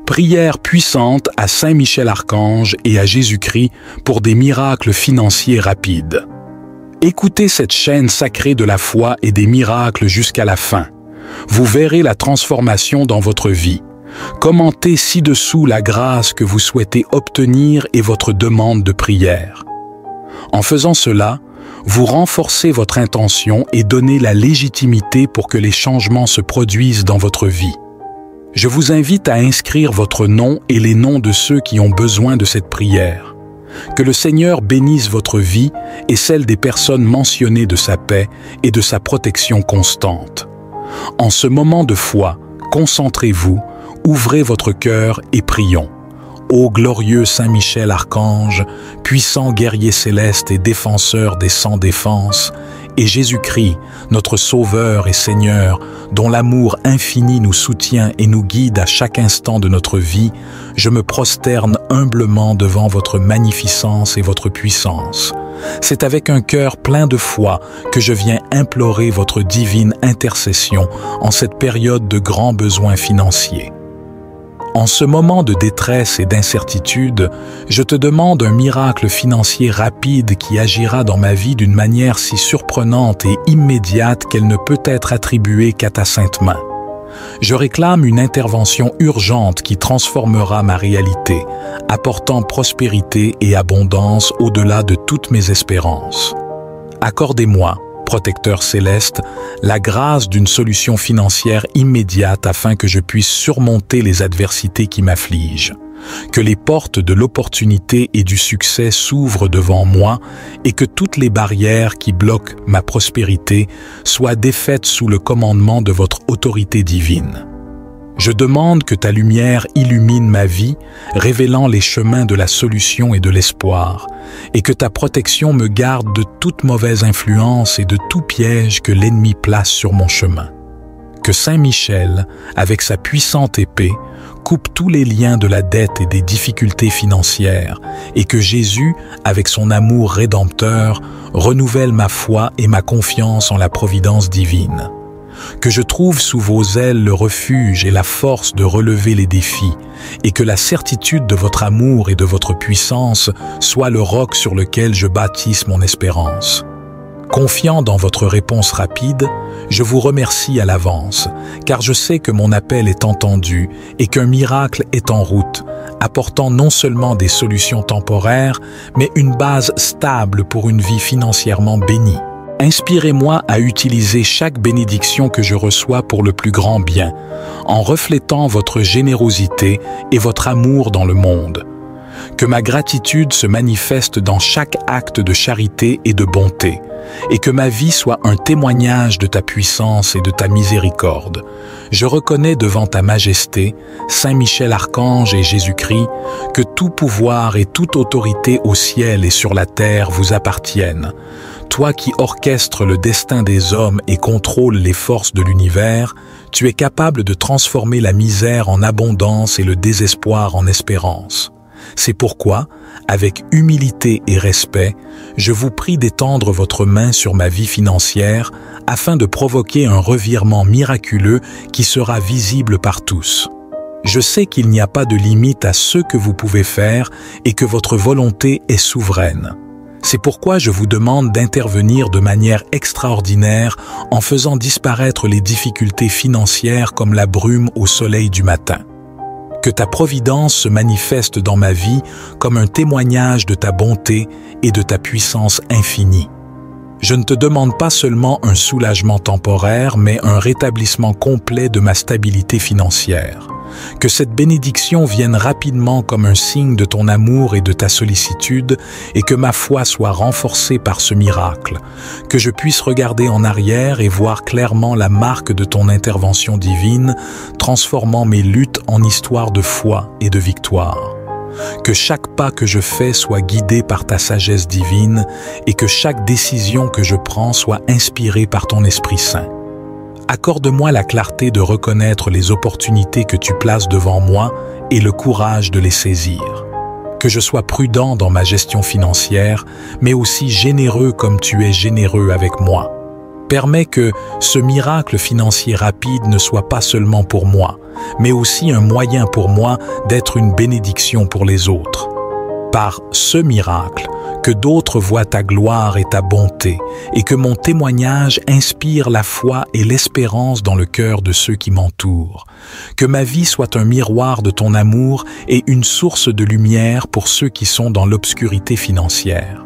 Prière puissante à Saint Michel Archange et à Jésus-Christ pour des miracles financiers rapides. Écoutez cette chaîne sacrée de la foi et des miracles jusqu'à la fin. Vous verrez la transformation dans votre vie. Commentez ci-dessous la grâce que vous souhaitez obtenir et votre demande de prière. En faisant cela, vous renforcez votre intention et donnez la légitimité pour que les changements se produisent dans votre vie. Je vous invite à inscrire votre nom et les noms de ceux qui ont besoin de cette prière. Que le Seigneur bénisse votre vie et celle des personnes mentionnées de sa paix et de sa protection constante. En ce moment de foi, concentrez-vous, ouvrez votre cœur et prions. Ô glorieux Saint Michel Archange, puissant guerrier céleste et défenseur des sans défense, et Jésus-Christ, notre Sauveur et Seigneur, dont l'amour infini nous soutient et nous guide à chaque instant de notre vie, je me prosterne humblement devant votre magnificence et votre puissance. C'est avec un cœur plein de foi que je viens implorer votre divine intercession en cette période de grands besoins financiers. En ce moment de détresse et d'incertitude, je te demande un miracle financier rapide qui agira dans ma vie d'une manière si surprenante et immédiate qu'elle ne peut être attribuée qu'à ta sainte main. Je réclame une intervention urgente qui transformera ma réalité, apportant prospérité et abondance au-delà de toutes mes espérances. Accordez-moi, protecteur céleste, la grâce d'une solution financière immédiate afin que je puisse surmonter les adversités qui m'affligent. Que les portes de l'opportunité et du succès s'ouvrent devant moi et que toutes les barrières qui bloquent ma prospérité soient défaites sous le commandement de votre autorité divine. Je demande que ta lumière illumine ma vie, révélant les chemins de la solution et de l'espoir, et que ta protection me garde de toute mauvaise influence et de tout piège que l'ennemi place sur mon chemin. Que Saint Michel, avec sa puissante épée, coupe tous les liens de la dette et des difficultés financières, et que Jésus, avec son amour rédempteur, renouvelle ma foi et ma confiance en la providence divine. Que je trouve sous vos ailes le refuge et la force de relever les défis, et que la certitude de votre amour et de votre puissance soit le roc sur lequel je bâtisse mon espérance. Confiant dans votre réponse rapide, je vous remercie à l'avance, car je sais que mon appel est entendu et qu'un miracle est en route, apportant non seulement des solutions temporaires, mais une base stable pour une vie financièrement bénie. Inspirez-moi à utiliser chaque bénédiction que je reçois pour le plus grand bien, en reflétant votre générosité et votre amour dans le monde. Que ma gratitude se manifeste dans chaque acte de charité et de bonté, et que ma vie soit un témoignage de ta puissance et de ta miséricorde. Je reconnais devant ta majesté, Saint Michel Archange et Jésus-Christ, que tout pouvoir et toute autorité au ciel et sur la terre vous appartiennent. Toi qui orchestres le destin des hommes et contrôles les forces de l'univers, tu es capable de transformer la misère en abondance et le désespoir en espérance. C'est pourquoi, avec humilité et respect, je vous prie d'étendre votre main sur ma vie financière afin de provoquer un revirement miraculeux qui sera visible par tous. Je sais qu'il n'y a pas de limite à ce que vous pouvez faire et que votre volonté est souveraine. C'est pourquoi je vous demande d'intervenir de manière extraordinaire en faisant disparaître les difficultés financières comme la brume au soleil du matin. Que ta providence se manifeste dans ma vie comme un témoignage de ta bonté et de ta puissance infinie. Je ne te demande pas seulement un soulagement temporaire, mais un rétablissement complet de ma stabilité financière. Que cette bénédiction vienne rapidement comme un signe de ton amour et de ta sollicitude, et que ma foi soit renforcée par ce miracle. Que je puisse regarder en arrière et voir clairement la marque de ton intervention divine, transformant mes luttes en histoire de foi et de victoire. Que chaque pas que je fais soit guidé par ta sagesse divine, et que chaque décision que je prends soit inspirée par ton Esprit Saint. Accorde-moi la clarté de reconnaître les opportunités que tu places devant moi et le courage de les saisir. Que je sois prudent dans ma gestion financière, mais aussi généreux comme tu es généreux avec moi. Permets que ce miracle financier rapide ne soit pas seulement pour moi, mais aussi un moyen pour moi d'être une bénédiction pour les autres. Par ce miracle, que d'autres voient ta gloire et ta bonté, et que mon témoignage inspire la foi et l'espérance dans le cœur de ceux qui m'entourent. Que ma vie soit un miroir de ton amour et une source de lumière pour ceux qui sont dans l'obscurité financière.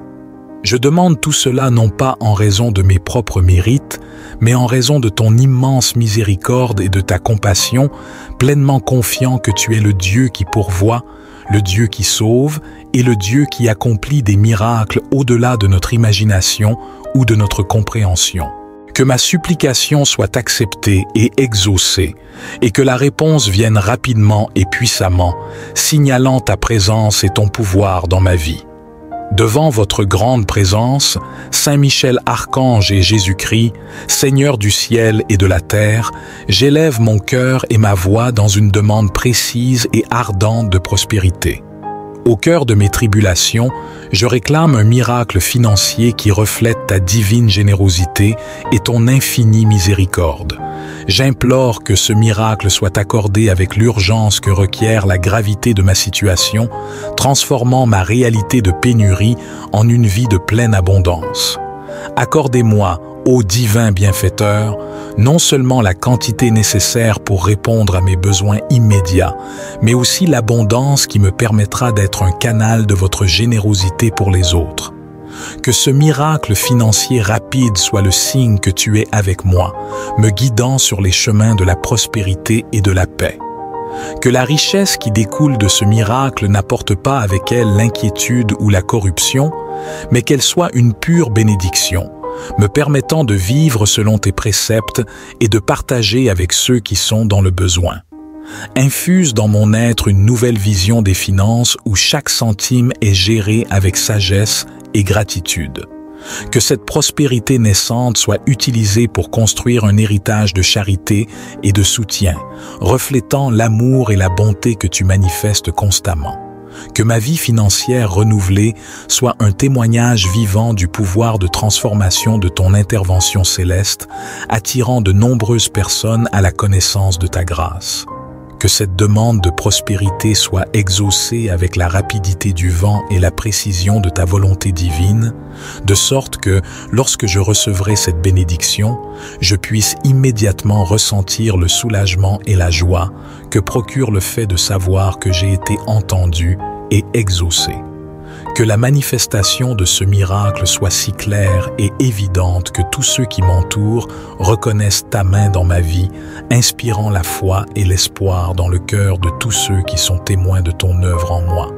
Je demande tout cela non pas en raison de mes propres mérites, mais en raison de ton immense miséricorde et de ta compassion, pleinement confiant que tu es le Dieu qui pourvoit, le Dieu qui sauve et le Dieu qui accomplit des miracles au-delà de notre imagination ou de notre compréhension. Que ma supplication soit acceptée et exaucée, et que la réponse vienne rapidement et puissamment, signalant ta présence et ton pouvoir dans ma vie. Devant votre grande présence, Saint Michel Archange et Jésus-Christ, Seigneur du ciel et de la terre, j'élève mon cœur et ma voix dans une demande précise et ardente de prospérité. Au cœur de mes tribulations, je réclame un miracle financier qui reflète ta divine générosité et ton infinie miséricorde. J'implore que ce miracle soit accordé avec l'urgence que requiert la gravité de ma situation, transformant ma réalité de pénurie en une vie de pleine abondance. Accordez-moi, ô divin bienfaiteur, non seulement la quantité nécessaire pour répondre à mes besoins immédiats, mais aussi l'abondance qui me permettra d'être un canal de votre générosité pour les autres. Que ce miracle financier rapide soit le signe que tu es avec moi, me guidant sur les chemins de la prospérité et de la paix. Que la richesse qui découle de ce miracle n'apporte pas avec elle l'inquiétude ou la corruption, mais qu'elle soit une pure bénédiction, me permettant de vivre selon tes préceptes et de partager avec ceux qui sont dans le besoin. Infuse dans mon être une nouvelle vision des finances où chaque centime est géré avec sagesse et gratitude. Que cette prospérité naissante soit utilisée pour construire un héritage de charité et de soutien, reflétant l'amour et la bonté que tu manifestes constamment. Que ma vie financière renouvelée soit un témoignage vivant du pouvoir de transformation de ton intervention céleste, attirant de nombreuses personnes à la connaissance de ta grâce. Que cette demande de prospérité soit exaucée avec la rapidité du vent et la précision de ta volonté divine, de sorte que, lorsque je recevrai cette bénédiction, je puisse immédiatement ressentir le soulagement et la joie que procure le fait de savoir que j'ai été entendu et exaucé. Que la manifestation de ce miracle soit si claire et évidente que tous ceux qui m'entourent reconnaissent ta main dans ma vie, inspirant la foi et l'espoir dans le cœur de tous ceux qui sont témoins de ton œuvre en moi.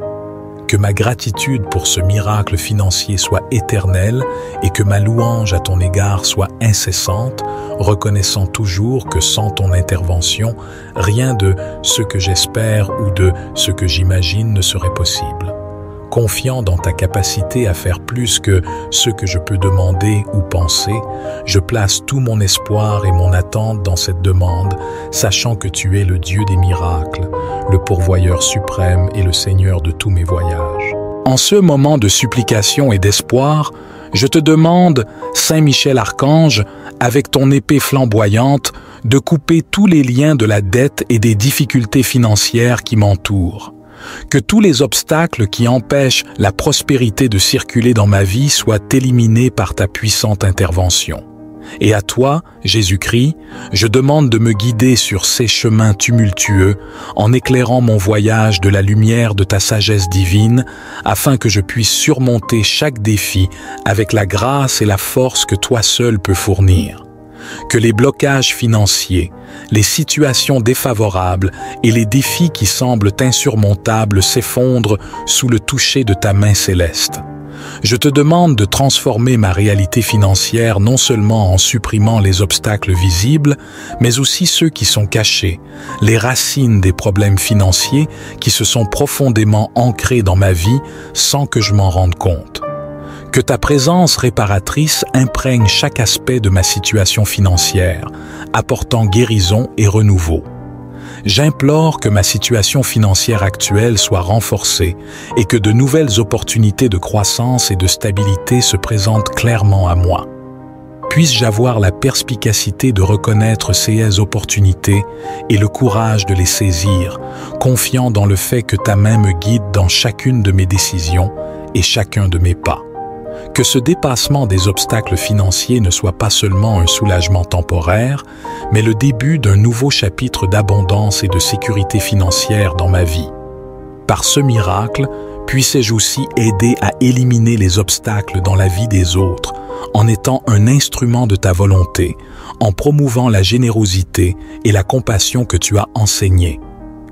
Que ma gratitude pour ce miracle financier soit éternelle et que ma louange à ton égard soit incessante, reconnaissant toujours que sans ton intervention, rien de ce que j'espère ou de ce que j'imagine ne serait possible. Confiant dans ta capacité à faire plus que ce que je peux demander ou penser, je place tout mon espoir et mon attente dans cette demande, sachant que tu es le Dieu des miracles, le pourvoyeur suprême et le Seigneur de tous mes voyages. En ce moment de supplication et d'espoir, je te demande, Saint Michel Archange, avec ton épée flamboyante, de couper tous les liens de la dette et des difficultés financières qui m'entourent. Que tous les obstacles qui empêchent la prospérité de circuler dans ma vie soient éliminés par ta puissante intervention. Et à toi, Jésus-Christ, je demande de me guider sur ces chemins tumultueux en éclairant mon voyage de la lumière de ta sagesse divine afin que je puisse surmonter chaque défi avec la grâce et la force que toi seul peux fournir. Que les blocages financiers, les situations défavorables et les défis qui semblent insurmontables s'effondrent sous le toucher de ta main céleste. Je te demande de transformer ma réalité financière non seulement en supprimant les obstacles visibles, mais aussi ceux qui sont cachés, les racines des problèmes financiers qui se sont profondément ancrés dans ma vie sans que je m'en rende compte. Que ta présence réparatrice imprègne chaque aspect de ma situation financière, apportant guérison et renouveau. J'implore que ma situation financière actuelle soit renforcée et que de nouvelles opportunités de croissance et de stabilité se présentent clairement à moi. Puisse-je avoir la perspicacité de reconnaître ces opportunités et le courage de les saisir, confiant dans le fait que ta main me guide dans chacune de mes décisions et chacun de mes pas. Que ce dépassement des obstacles financiers ne soit pas seulement un soulagement temporaire, mais le début d'un nouveau chapitre d'abondance et de sécurité financière dans ma vie. Par ce miracle, puisse-je aussi aider à éliminer les obstacles dans la vie des autres, en étant un instrument de ta volonté, en promouvant la générosité et la compassion que tu as enseignées.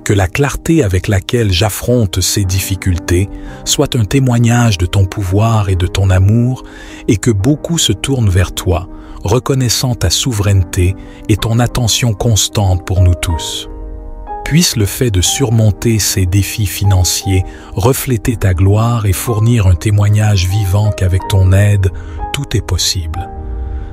Que la clarté avec laquelle j'affronte ces difficultés soit un témoignage de ton pouvoir et de ton amour, et que beaucoup se tournent vers toi, reconnaissant ta souveraineté et ton attention constante pour nous tous. Puisse le fait de surmonter ces défis financiers refléter ta gloire et fournir un témoignage vivant qu'avec ton aide, tout est possible.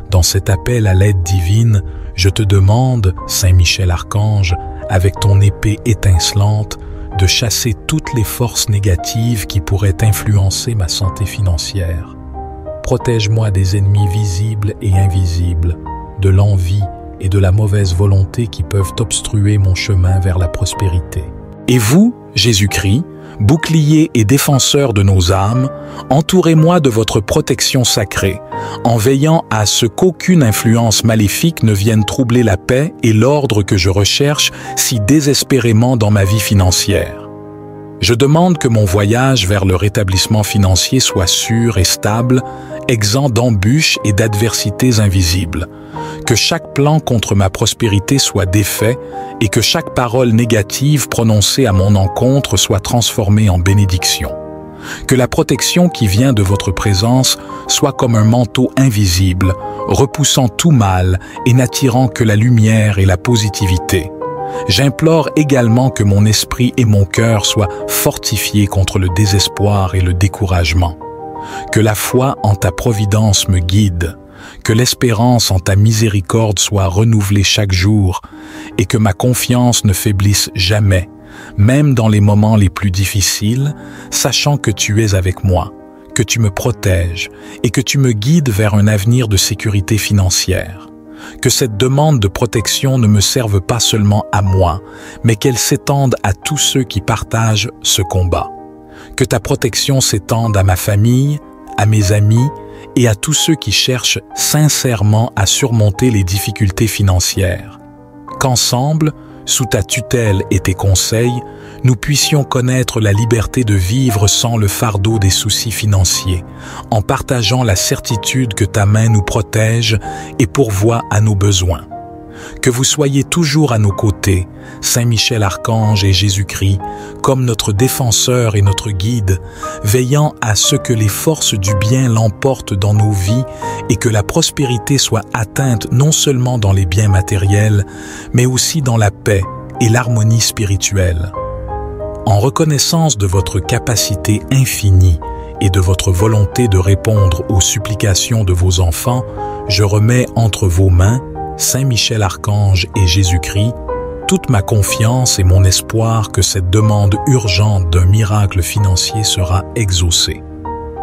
Dans cet appel à l'aide divine, je te demande, Saint Michel Archange, avec ton épée étincelante, de chasser toutes les forces négatives qui pourraient influencer ma santé financière. Protège-moi des ennemis visibles et invisibles, de l'envie et de la mauvaise volonté qui peuvent obstruer mon chemin vers la prospérité. Et vous, Jésus-Christ, bouclier et défenseur de nos âmes, entourez-moi de votre protection sacrée, en veillant à ce qu'aucune influence maléfique ne vienne troubler la paix et l'ordre que je recherche si désespérément dans ma vie financière. Je demande que mon voyage vers le rétablissement financier soit sûr et stable, exempt d'embûches et d'adversités invisibles, que chaque plan contre ma prospérité soit défait et que chaque parole négative prononcée à mon encontre soit transformée en bénédiction. Que la protection qui vient de votre présence soit comme un manteau invisible, repoussant tout mal et n'attirant que la lumière et la positivité. J'implore également que mon esprit et mon cœur soient fortifiés contre le désespoir et le découragement. Que la foi en ta providence me guide, que l'espérance en ta miséricorde soit renouvelée chaque jour et que ma confiance ne faiblisse jamais, même dans les moments les plus difficiles, sachant que tu es avec moi, que tu me protèges et que tu me guides vers un avenir de sécurité financière. Que cette demande de protection ne me serve pas seulement à moi, mais qu'elle s'étende à tous ceux qui partagent ce combat. Que ta protection s'étende à ma famille, à mes amis et à tous ceux qui cherchent sincèrement à surmonter les difficultés financières. Qu'ensemble, sous ta tutelle et tes conseils, nous puissions connaître la liberté de vivre sans le fardeau des soucis financiers, en partageant la certitude que ta main nous protège et pourvoit à nos besoins. Que vous soyez toujours à nos côtés, Saint Michel Archange et Jésus-Christ, comme notre défenseur et notre guide, veillant à ce que les forces du bien l'emportent dans nos vies et que la prospérité soit atteinte non seulement dans les biens matériels, mais aussi dans la paix et l'harmonie spirituelle. En reconnaissance de votre capacité infinie et de votre volonté de répondre aux supplications de vos enfants, je remets entre vos mains, Saint Michel Archange et Jésus-Christ, toute ma confiance et mon espoir que cette demande urgente d'un miracle financier sera exaucée.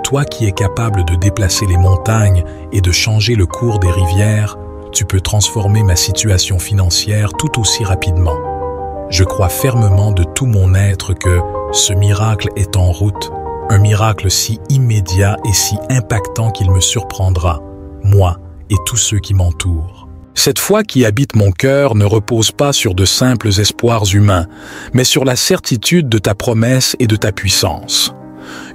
Toi qui es capable de déplacer les montagnes et de changer le cours des rivières, tu peux transformer ma situation financière tout aussi rapidement. Je crois fermement de tout mon être que ce miracle est en route, un miracle si immédiat et si impactant qu'il me surprendra, moi et tous ceux qui m'entourent. Cette foi qui habite mon cœur ne repose pas sur de simples espoirs humains, mais sur la certitude de ta promesse et de ta puissance.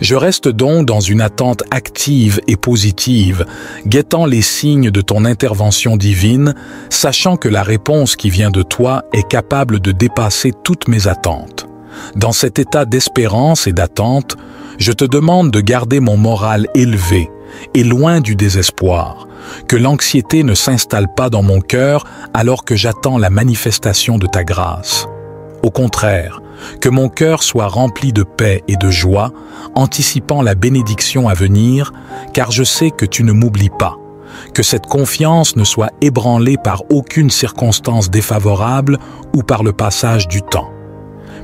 Je reste donc dans une attente active et positive, guettant les signes de ton intervention divine, sachant que la réponse qui vient de toi est capable de dépasser toutes mes attentes. Dans cet état d'espérance et d'attente, je te demande de garder mon moral élevé et loin du désespoir, que l'anxiété ne s'installe pas dans mon cœur alors que j'attends la manifestation de ta grâce. Au contraire, que mon cœur soit rempli de paix et de joie, anticipant la bénédiction à venir, car je sais que tu ne m'oublies pas. Que cette confiance ne soit ébranlée par aucune circonstance défavorable ou par le passage du temps.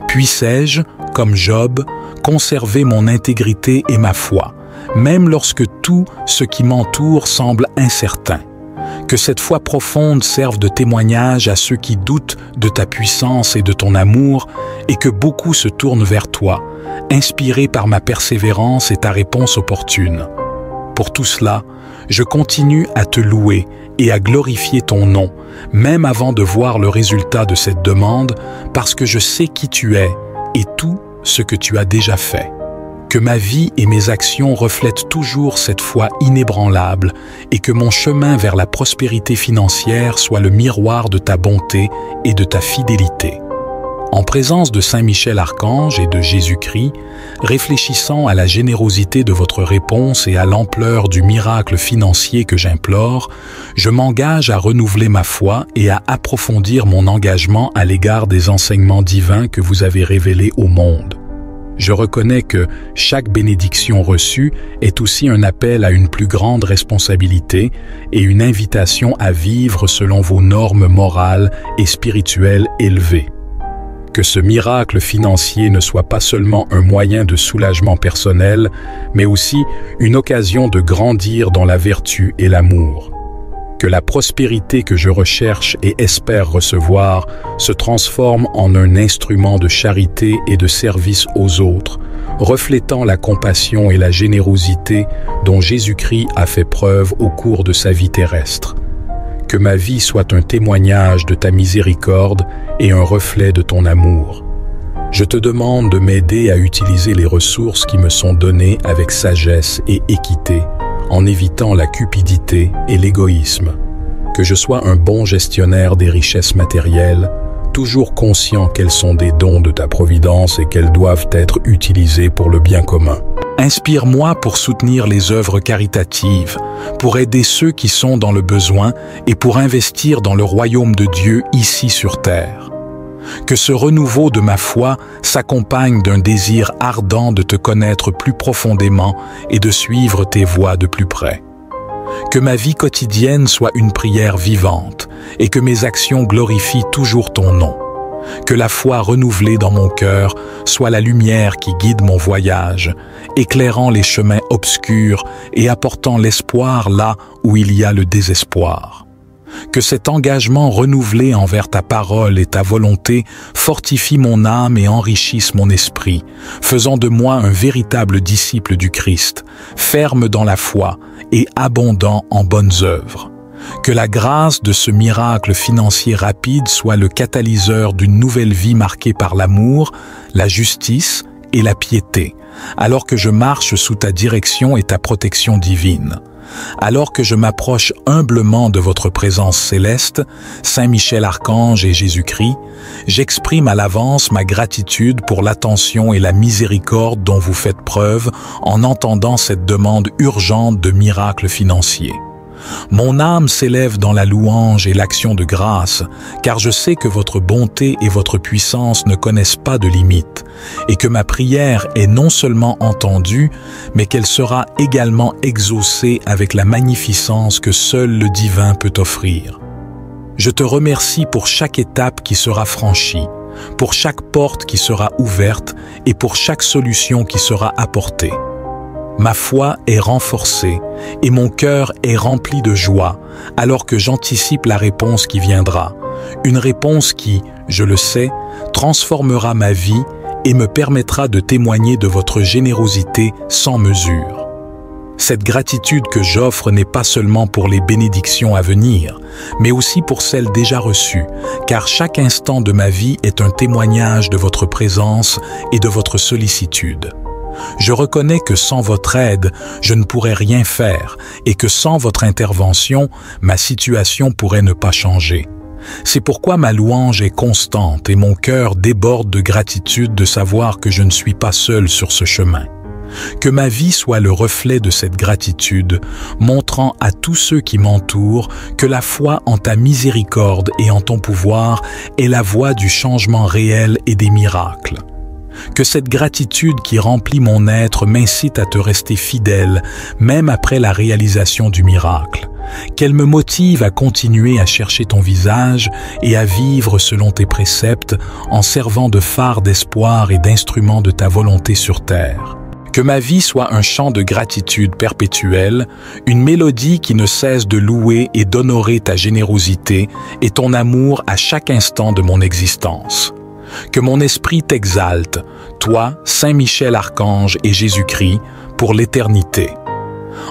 Puissais-je, comme Job, conserver mon intégrité et ma foi, même lorsque tout ce qui m'entoure semble incertain. Que cette foi profonde serve de témoignage à ceux qui doutent de ta puissance et de ton amour, et que beaucoup se tournent vers toi, inspirés par ma persévérance et ta réponse opportune. Pour tout cela, je continue à te louer et à glorifier ton nom, même avant de voir le résultat de cette demande, parce que je sais qui tu es et tout ce que tu as déjà fait. Que ma vie et mes actions reflètent toujours cette foi inébranlable et que mon chemin vers la prospérité financière soit le miroir de ta bonté et de ta fidélité. En présence de Saint Michel Archange et de Jésus-Christ, réfléchissant à la générosité de votre réponse et à l'ampleur du miracle financier que j'implore, je m'engage à renouveler ma foi et à approfondir mon engagement à l'égard des enseignements divins que vous avez révélés au monde. Je reconnais que chaque bénédiction reçue est aussi un appel à une plus grande responsabilité et une invitation à vivre selon vos normes morales et spirituelles élevées. Que ce miracle financier ne soit pas seulement un moyen de soulagement personnel, mais aussi une occasion de grandir dans la vertu et l'amour. Que la prospérité que je recherche et espère recevoir se transforme en un instrument de charité et de service aux autres, reflétant la compassion et la générosité dont Jésus-Christ a fait preuve au cours de sa vie terrestre. Que ma vie soit un témoignage de ta miséricorde et un reflet de ton amour. Je te demande de m'aider à utiliser les ressources qui me sont données avec sagesse et équité, en évitant la cupidité et l'égoïsme. Que je sois un bon gestionnaire des richesses matérielles, toujours conscient qu'elles sont des dons de ta providence et qu'elles doivent être utilisées pour le bien commun. Inspire-moi pour soutenir les œuvres caritatives, pour aider ceux qui sont dans le besoin et pour investir dans le royaume de Dieu ici sur terre. Que ce renouveau de ma foi s'accompagne d'un désir ardent de te connaître plus profondément et de suivre tes voies de plus près. Que ma vie quotidienne soit une prière vivante et que mes actions glorifient toujours ton nom. Que la foi renouvelée dans mon cœur soit la lumière qui guide mon voyage, éclairant les chemins obscurs et apportant l'espoir là où il y a le désespoir. Que cet engagement renouvelé envers ta parole et ta volonté fortifie mon âme et enrichisse mon esprit, faisant de moi un véritable disciple du Christ, ferme dans la foi et abondant en bonnes œuvres. Que la grâce de ce miracle financier rapide soit le catalyseur d'une nouvelle vie marquée par l'amour, la justice et la piété, alors que je marche sous ta direction et ta protection divine. Alors que je m'approche humblement de votre présence céleste, Saint Michel Archange et Jésus-Christ, j'exprime à l'avance ma gratitude pour l'attention et la miséricorde dont vous faites preuve en entendant cette demande urgente de miracle financier. Mon âme s'élève dans la louange et l'action de grâce, car je sais que votre bonté et votre puissance ne connaissent pas de limites, et que ma prière est non seulement entendue, mais qu'elle sera également exaucée avec la magnificence que seul le divin peut offrir. Je te remercie pour chaque étape qui sera franchie, pour chaque porte qui sera ouverte et pour chaque solution qui sera apportée. Ma foi est renforcée et mon cœur est rempli de joie alors que j'anticipe la réponse qui viendra. Une réponse qui, je le sais, transformera ma vie et me permettra de témoigner de votre générosité sans mesure. Cette gratitude que j'offre n'est pas seulement pour les bénédictions à venir, mais aussi pour celles déjà reçues, car chaque instant de ma vie est un témoignage de votre présence et de votre sollicitude. Je reconnais que sans votre aide, je ne pourrais rien faire et que sans votre intervention, ma situation pourrait ne pas changer. C'est pourquoi ma louange est constante et mon cœur déborde de gratitude de savoir que je ne suis pas seul sur ce chemin. Que ma vie soit le reflet de cette gratitude, montrant à tous ceux qui m'entourent que la foi en ta miséricorde et en ton pouvoir est la voie du changement réel et des miracles. Que cette gratitude qui remplit mon être m'incite à te rester fidèle, même après la réalisation du miracle. Qu'elle me motive à continuer à chercher ton visage et à vivre selon tes préceptes en servant de phare d'espoir et d'instrument de ta volonté sur terre. Que ma vie soit un chant de gratitude perpétuelle, une mélodie qui ne cesse de louer et d'honorer ta générosité et ton amour à chaque instant de mon existence. Que mon esprit t'exalte, toi, Saint Michel Archange et Jésus-Christ, pour l'éternité.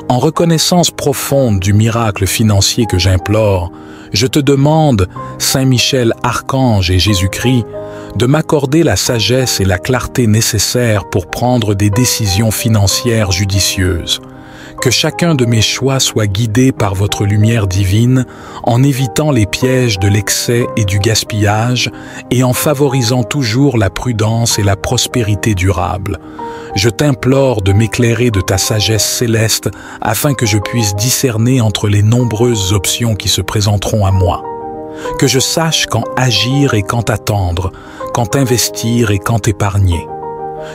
En reconnaissance profonde du miracle financier que j'implore, je te demande, Saint Michel Archange et Jésus-Christ, de m'accorder la sagesse et la clarté nécessaires pour prendre des décisions financières judicieuses. Que chacun de mes choix soit guidé par votre lumière divine en évitant les pièges de l'excès et du gaspillage et en favorisant toujours la prudence et la prospérité durable. Je t'implore de m'éclairer de ta sagesse céleste afin que je puisse discerner entre les nombreuses options qui se présenteront à moi. Que je sache quand agir et quand attendre, quand investir et quand épargner.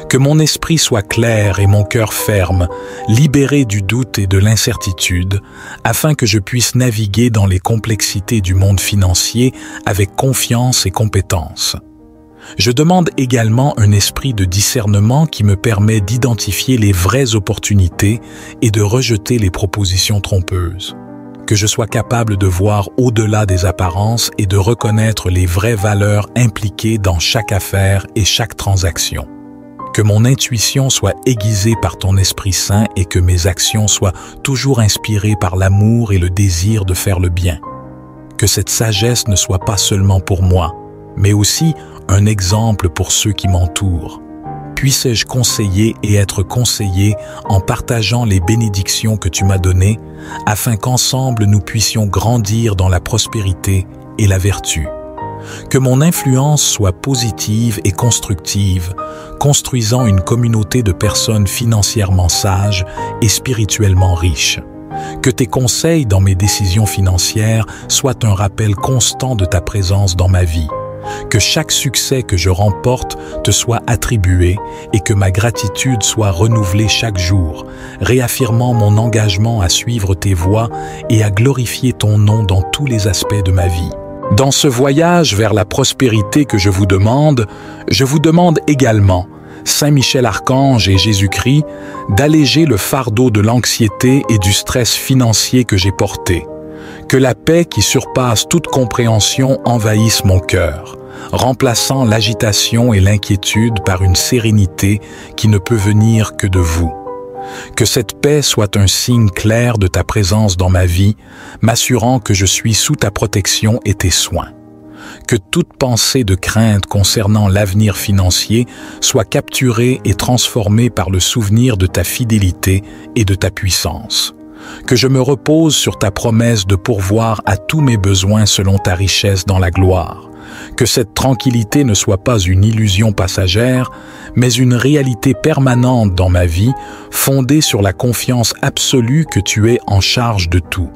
Que mon esprit soit clair et mon cœur ferme, libéré du doute et de l'incertitude, afin que je puisse naviguer dans les complexités du monde financier avec confiance et compétence. Je demande également un esprit de discernement qui me permet d'identifier les vraies opportunités et de rejeter les propositions trompeuses. Que je sois capable de voir au-delà des apparences et de reconnaître les vraies valeurs impliquées dans chaque affaire et chaque transaction. Que mon intuition soit aiguisée par ton Esprit Saint et que mes actions soient toujours inspirées par l'amour et le désir de faire le bien. Que cette sagesse ne soit pas seulement pour moi, mais aussi un exemple pour ceux qui m'entourent. Puisse-je conseiller et être conseillé en partageant les bénédictions que tu m'as données, afin qu'ensemble nous puissions grandir dans la prospérité et la vertu. Que mon influence soit positive et constructive, construisant une communauté de personnes financièrement sages et spirituellement riches. Que tes conseils dans mes décisions financières soient un rappel constant de ta présence dans ma vie. Que chaque succès que je remporte te soit attribué et que ma gratitude soit renouvelée chaque jour, réaffirmant mon engagement à suivre tes voies et à glorifier ton nom dans tous les aspects de ma vie. Dans ce voyage vers la prospérité que je vous demande également, Saint Michel Archange et Jésus-Christ, d'alléger le fardeau de l'anxiété et du stress financier que j'ai porté. Que la paix qui surpasse toute compréhension envahisse mon cœur, remplaçant l'agitation et l'inquiétude par une sérénité qui ne peut venir que de vous. Que cette paix soit un signe clair de ta présence dans ma vie, m'assurant que je suis sous ta protection et tes soins. Que toute pensée de crainte concernant l'avenir financier soit capturée et transformée par le souvenir de ta fidélité et de ta puissance. Que je me repose sur ta promesse de pourvoir à tous mes besoins selon ta richesse dans la gloire. Que cette tranquillité ne soit pas une illusion passagère, mais une réalité permanente dans ma vie, fondée sur la confiance absolue que tu es en charge de tout.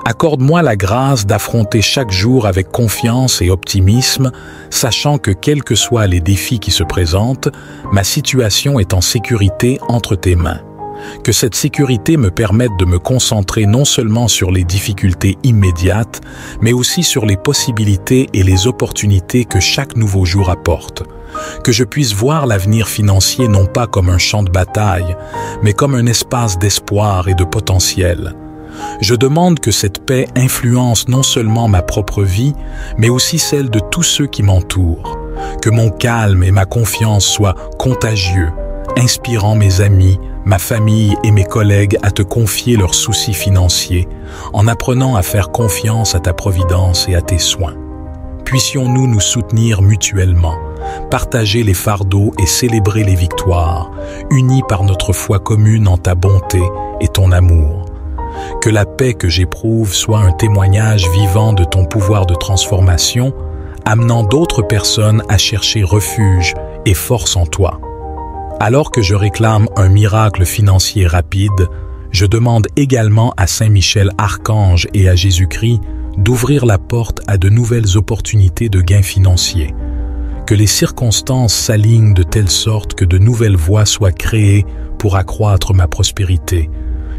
Accorde-moi la grâce d'affronter chaque jour avec confiance et optimisme, sachant que quels que soient les défis qui se présentent, ma situation est en sécurité entre tes mains. Que cette sécurité me permette de me concentrer non seulement sur les difficultés immédiates, mais aussi sur les possibilités et les opportunités que chaque nouveau jour apporte. Que je puisse voir l'avenir financier non pas comme un champ de bataille, mais comme un espace d'espoir et de potentiel. Je demande que cette paix influence non seulement ma propre vie, mais aussi celle de tous ceux qui m'entourent. Que mon calme et ma confiance soient contagieux, inspirant mes amis, ma famille et mes collègues à te confier leurs soucis financiers, en apprenant à faire confiance à ta providence et à tes soins. Puissions-nous nous soutenir mutuellement, partager les fardeaux et célébrer les victoires, unis par notre foi commune en ta bonté et ton amour. Que la paix que j'éprouve soit un témoignage vivant de ton pouvoir de transformation, amenant d'autres personnes à chercher refuge et force en toi. Alors que je réclame un miracle financier rapide, je demande également à Saint Michel Archange et à Jésus-Christ d'ouvrir la porte à de nouvelles opportunités de gains financiers. Que les circonstances s'alignent de telle sorte que de nouvelles voies soient créées pour accroître ma prospérité.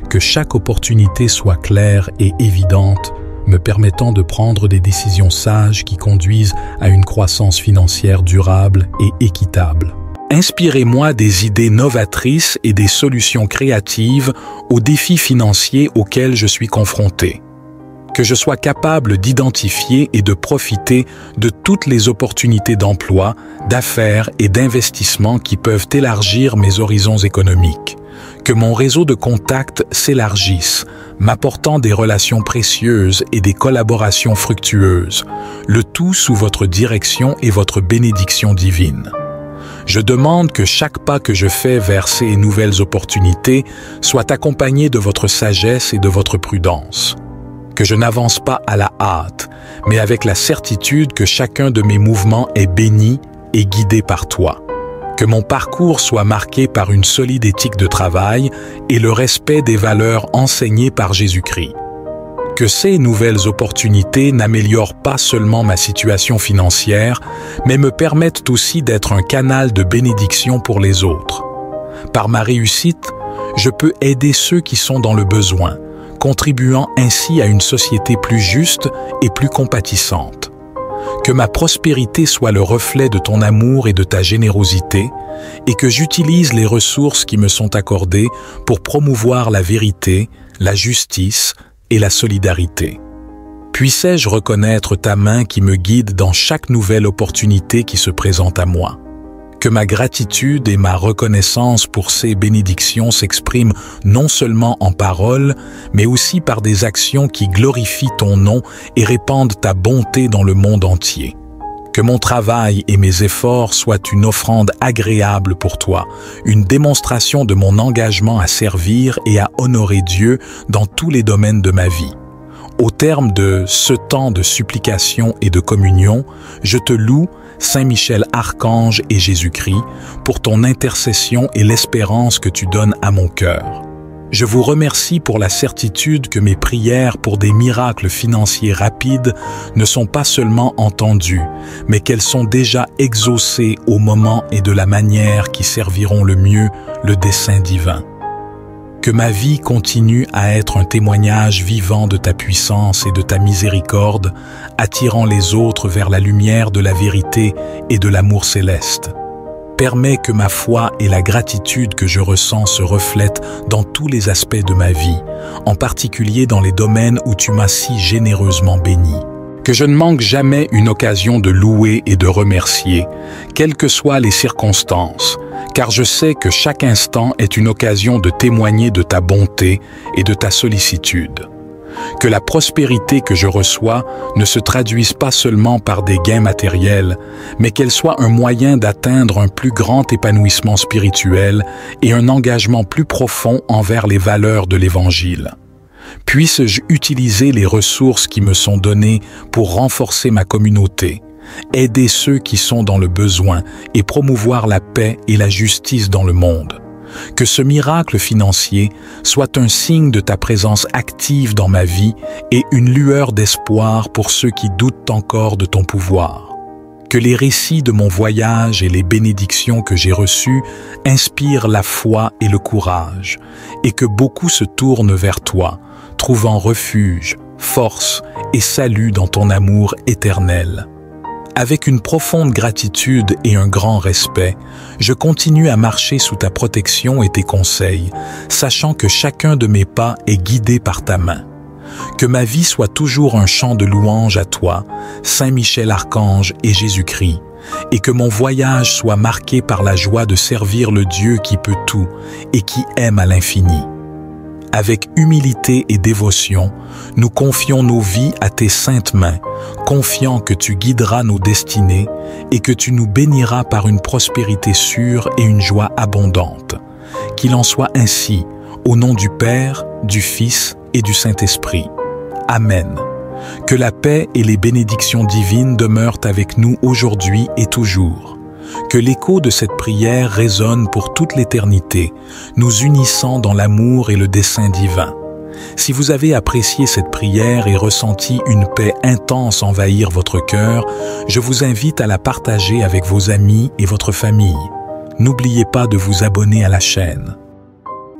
Que chaque opportunité soit claire et évidente, me permettant de prendre des décisions sages qui conduisent à une croissance financière durable et équitable. Inspirez-moi des idées novatrices et des solutions créatives aux défis financiers auxquels je suis confronté. Que je sois capable d'identifier et de profiter de toutes les opportunités d'emploi, d'affaires et d'investissement qui peuvent élargir mes horizons économiques. Que mon réseau de contacts s'élargisse, m'apportant des relations précieuses et des collaborations fructueuses, le tout sous votre direction et votre bénédiction divine. Je demande que chaque pas que je fais vers ces nouvelles opportunités soit accompagné de votre sagesse et de votre prudence. Que je n'avance pas à la hâte, mais avec la certitude que chacun de mes mouvements est béni et guidé par toi. Que mon parcours soit marqué par une solide éthique de travail et le respect des valeurs enseignées par Jésus-Christ. Que ces nouvelles opportunités n'améliorent pas seulement ma situation financière, mais me permettent aussi d'être un canal de bénédiction pour les autres. Par ma réussite, je peux aider ceux qui sont dans le besoin, contribuant ainsi à une société plus juste et plus compatissante. Que ma prospérité soit le reflet de ton amour et de ta générosité, et que j'utilise les ressources qui me sont accordées pour promouvoir la vérité, la justice et la solidarité. Puissais-je reconnaître ta main qui me guide dans chaque nouvelle opportunité qui se présente à moi. Que ma gratitude et ma reconnaissance pour ces bénédictions s'expriment non seulement en paroles, mais aussi par des actions qui glorifient ton nom et répandent ta bonté dans le monde entier. Que mon travail et mes efforts soient une offrande agréable pour toi, une démonstration de mon engagement à servir et à honorer Dieu dans tous les domaines de ma vie. Au terme de ce temps de supplication et de communion, je te loue, Saint Michel Archange et Jésus-Christ, pour ton intercession et l'espérance que tu donnes à mon cœur. Je vous remercie pour la certitude que mes prières pour des miracles financiers rapides ne sont pas seulement entendues, mais qu'elles sont déjà exaucées au moment et de la manière qui serviront le mieux le dessein divin. Que ma vie continue à être un témoignage vivant de ta puissance et de ta miséricorde, attirant les autres vers la lumière de la vérité et de l'amour céleste. Permets que ma foi et la gratitude que je ressens se reflètent dans tous les aspects de ma vie, en particulier dans les domaines où tu m'as si généreusement béni. Que je ne manque jamais une occasion de louer et de remercier, quelles que soient les circonstances, car je sais que chaque instant est une occasion de témoigner de ta bonté et de ta sollicitude. Que la prospérité que je reçois ne se traduise pas seulement par des gains matériels, mais qu'elle soit un moyen d'atteindre un plus grand épanouissement spirituel et un engagement plus profond envers les valeurs de l'Évangile. Puisse-je utiliser les ressources qui me sont données pour renforcer ma communauté, aider ceux qui sont dans le besoin et promouvoir la paix et la justice dans le monde. Que ce miracle financier soit un signe de ta présence active dans ma vie et une lueur d'espoir pour ceux qui doutent encore de ton pouvoir. Que les récits de mon voyage et les bénédictions que j'ai reçues inspirent la foi et le courage, et que beaucoup se tournent vers toi, trouvant refuge, force et salut dans ton amour éternel. Avec une profonde gratitude et un grand respect, je continue à marcher sous ta protection et tes conseils, sachant que chacun de mes pas est guidé par ta main. Que ma vie soit toujours un chant de louange à toi, Saint Michel Archange et Jésus-Christ, et que mon voyage soit marqué par la joie de servir le Dieu qui peut tout et qui aime à l'infini. Avec humilité et dévotion, nous confions nos vies à tes saintes mains, confiant que tu guideras nos destinées et que tu nous béniras par une prospérité sûre et une joie abondante. Qu'il en soit ainsi, au nom du Père, du Fils et du Saint-Esprit. Amen. Que la paix et les bénédictions divines demeurent avec nous aujourd'hui et toujours. Que l'écho de cette prière résonne pour toute l'éternité, nous unissant dans l'amour et le dessein divin. Si vous avez apprécié cette prière et ressenti une paix intense envahir votre cœur, je vous invite à la partager avec vos amis et votre famille. N'oubliez pas de vous abonner à la chaîne.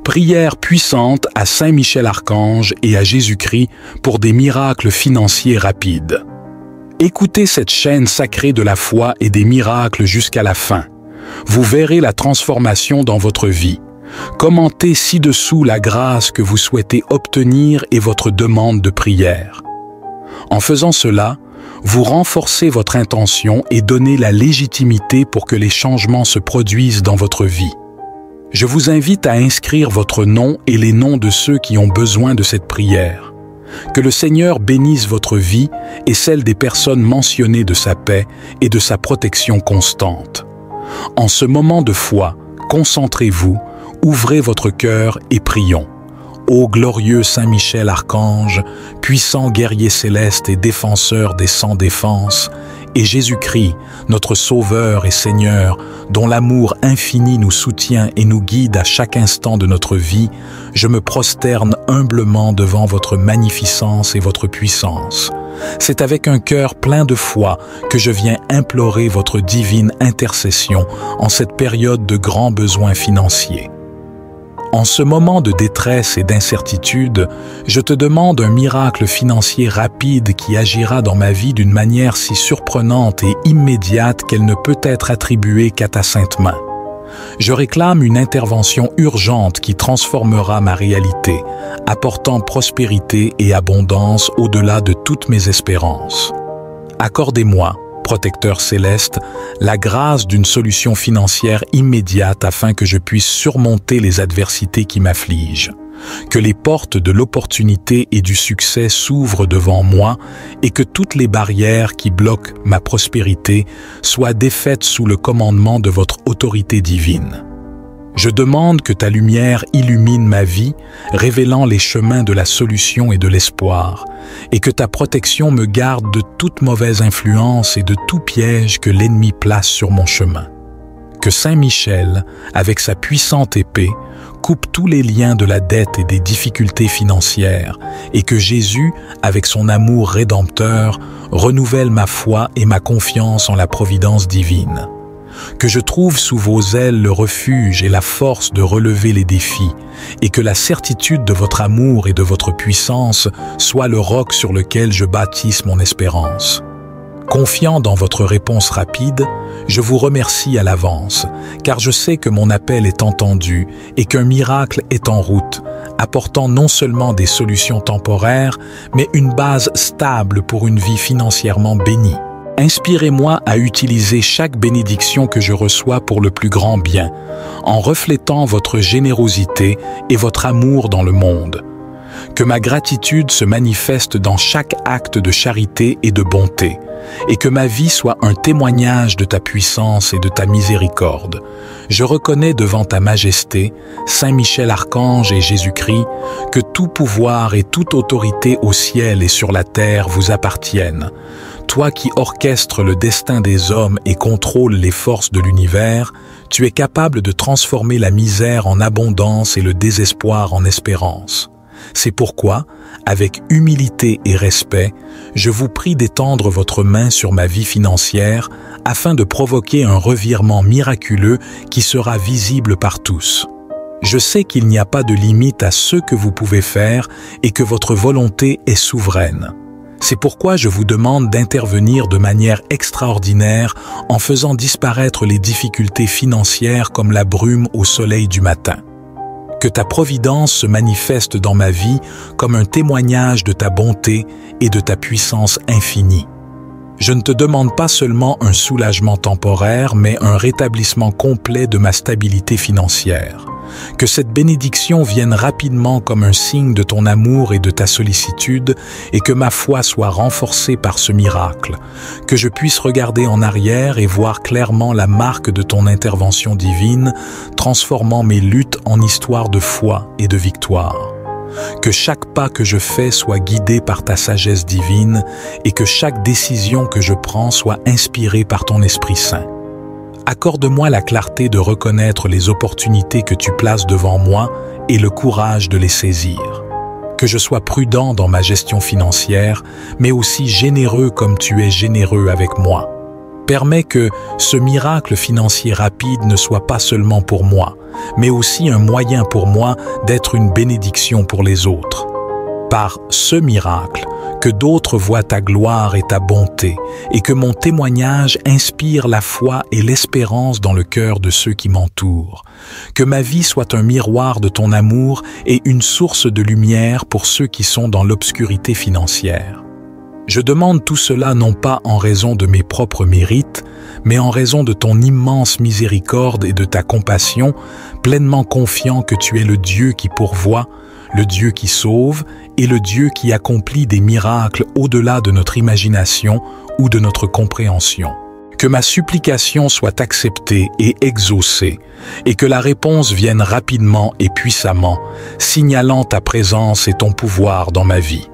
Prière puissante à Saint Michel Archange et à Jésus-Christ pour des miracles financiers rapides. Écoutez cette chaîne sacrée de la foi et des miracles jusqu'à la fin. Vous verrez la transformation dans votre vie. Commentez ci-dessous la grâce que vous souhaitez obtenir et votre demande de prière. En faisant cela, vous renforcez votre intention et donnez la légitimité pour que les changements se produisent dans votre vie. Je vous invite à inscrire votre nom et les noms de ceux qui ont besoin de cette prière. Que le Seigneur bénisse votre vie et celle des personnes mentionnées de sa paix et de sa protection constante. En ce moment de foi, concentrez-vous, ouvrez votre cœur et prions. Ô glorieux Saint Michel Archange, puissant guerrier céleste et défenseur des sans défense, et Jésus-Christ, notre Sauveur et Seigneur, dont l'amour infini nous soutient et nous guide à chaque instant de notre vie, je me prosterne humblement devant votre magnificence et votre puissance. C'est avec un cœur plein de foi que je viens implorer votre divine intercession en cette période de grands besoins financiers. En ce moment de détresse et d'incertitude, je te demande un miracle financier rapide qui agira dans ma vie d'une manière si surprenante et immédiate qu'elle ne peut être attribuée qu'à ta sainte main. Je réclame une intervention urgente qui transformera ma réalité, apportant prospérité et abondance au-delà de toutes mes espérances. Accordez-moi, protecteur céleste, la grâce d'une solution financière immédiate afin que je puisse surmonter les adversités qui m'affligent. Que les portes de l'opportunité et du succès s'ouvrent devant moi et que toutes les barrières qui bloquent ma prospérité soient défaites sous le commandement de votre autorité divine. Je demande que ta lumière illumine ma vie, révélant les chemins de la solution et de l'espoir, et que ta protection me garde de toute mauvaise influence et de tout piège que l'ennemi place sur mon chemin. Que Saint Michel, avec sa puissante épée, coupe tous les liens de la dette et des difficultés financières, et que Jésus, avec son amour rédempteur, renouvelle ma foi et ma confiance en la providence divine. Que je trouve sous vos ailes le refuge et la force de relever les défis, et que la certitude de votre amour et de votre puissance soit le roc sur lequel je bâtisse mon espérance. Confiant dans votre réponse rapide, je vous remercie à l'avance, car je sais que mon appel est entendu et qu'un miracle est en route, apportant non seulement des solutions temporaires, mais une base stable pour une vie financièrement bénie. Inspirez-moi à utiliser chaque bénédiction que je reçois pour le plus grand bien, en reflétant votre générosité et votre amour dans le monde. Que ma gratitude se manifeste dans chaque acte de charité et de bonté, et que ma vie soit un témoignage de ta puissance et de ta miséricorde. Je reconnais devant ta majesté, Saint Michel Archange et Jésus-Christ, que tout pouvoir et toute autorité au ciel et sur la terre vous appartiennent. Toi qui orchestres le destin des hommes et contrôles les forces de l'univers, tu es capable de transformer la misère en abondance et le désespoir en espérance. C'est pourquoi, avec humilité et respect, je vous prie d'étendre votre main sur ma vie financière afin de provoquer un revirement miraculeux qui sera visible par tous. Je sais qu'il n'y a pas de limite à ce que vous pouvez faire et que votre volonté est souveraine. C'est pourquoi je vous demande d'intervenir de manière extraordinaire en faisant disparaître les difficultés financières comme la brume au soleil du matin. Que ta providence se manifeste dans ma vie comme un témoignage de ta bonté et de ta puissance infinie. Je ne te demande pas seulement un soulagement temporaire, mais un rétablissement complet de ma stabilité financière. Que cette bénédiction vienne rapidement comme un signe de ton amour et de ta sollicitude, et que ma foi soit renforcée par ce miracle. Que je puisse regarder en arrière et voir clairement la marque de ton intervention divine, transformant mes luttes en histoire de foi et de victoire. Que chaque pas que je fais soit guidé par ta sagesse divine, et que chaque décision que je prends soit inspirée par ton Esprit Saint. Accorde-moi la clarté de reconnaître les opportunités que tu places devant moi et le courage de les saisir. Que je sois prudent dans ma gestion financière, mais aussi généreux comme tu es généreux avec moi. Permets que ce miracle financier rapide ne soit pas seulement pour moi, mais aussi un moyen pour moi d'être une bénédiction pour les autres. par ce miracle, que d'autres voient ta gloire et ta bonté, et que mon témoignage inspire la foi et l'espérance dans le cœur de ceux qui m'entourent. Que ma vie soit un miroir de ton amour et une source de lumière pour ceux qui sont dans l'obscurité financière. Je demande tout cela non pas en raison de mes propres mérites, mais en raison de ton immense miséricorde et de ta compassion, pleinement confiant que tu es le Dieu qui pourvoit, le Dieu qui sauve et le Dieu qui accomplit des miracles au-delà de notre imagination ou de notre compréhension. Que ma supplication soit acceptée et exaucée, et que la réponse vienne rapidement et puissamment, signalant ta présence et ton pouvoir dans ma vie.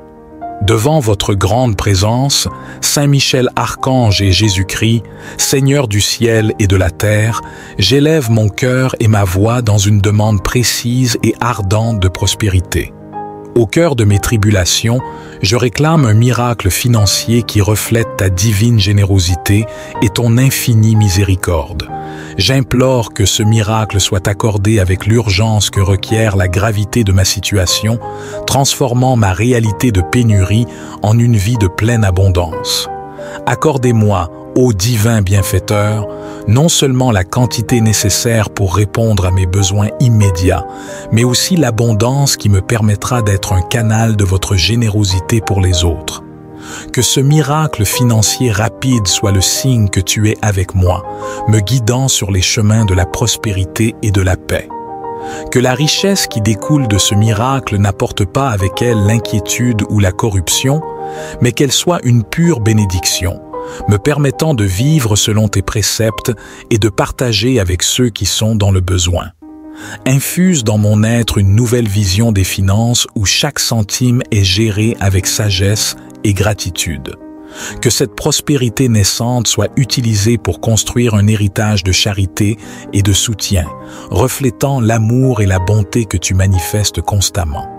Devant votre grande présence, Saint Michel Archange et Jésus-Christ, Seigneur du ciel et de la terre, j'élève mon cœur et ma voix dans une demande précise et ardente de prospérité. Au cœur de mes tribulations, je réclame un miracle financier qui reflète ta divine générosité et ton infinie miséricorde. J'implore que ce miracle soit accordé avec l'urgence que requiert la gravité de ma situation, transformant ma réalité de pénurie en une vie de pleine abondance. Accordez-moi, ô divin bienfaiteur, non seulement la quantité nécessaire pour répondre à mes besoins immédiats, mais aussi l'abondance qui me permettra d'être un canal de votre générosité pour les autres. Que ce miracle financier rapide soit le signe que tu es avec moi, me guidant sur les chemins de la prospérité et de la paix. Que la richesse qui découle de ce miracle n'apporte pas avec elle l'inquiétude ou la corruption, mais qu'elle soit une pure bénédiction, me permettant de vivre selon tes préceptes et de partager avec ceux qui sont dans le besoin. Infuse dans mon être une nouvelle vision des finances où chaque centime est géré avec sagesse et gratitude. Que cette prospérité naissante soit utilisée pour construire un héritage de charité et de soutien, reflétant l'amour et la bonté que tu manifestes constamment.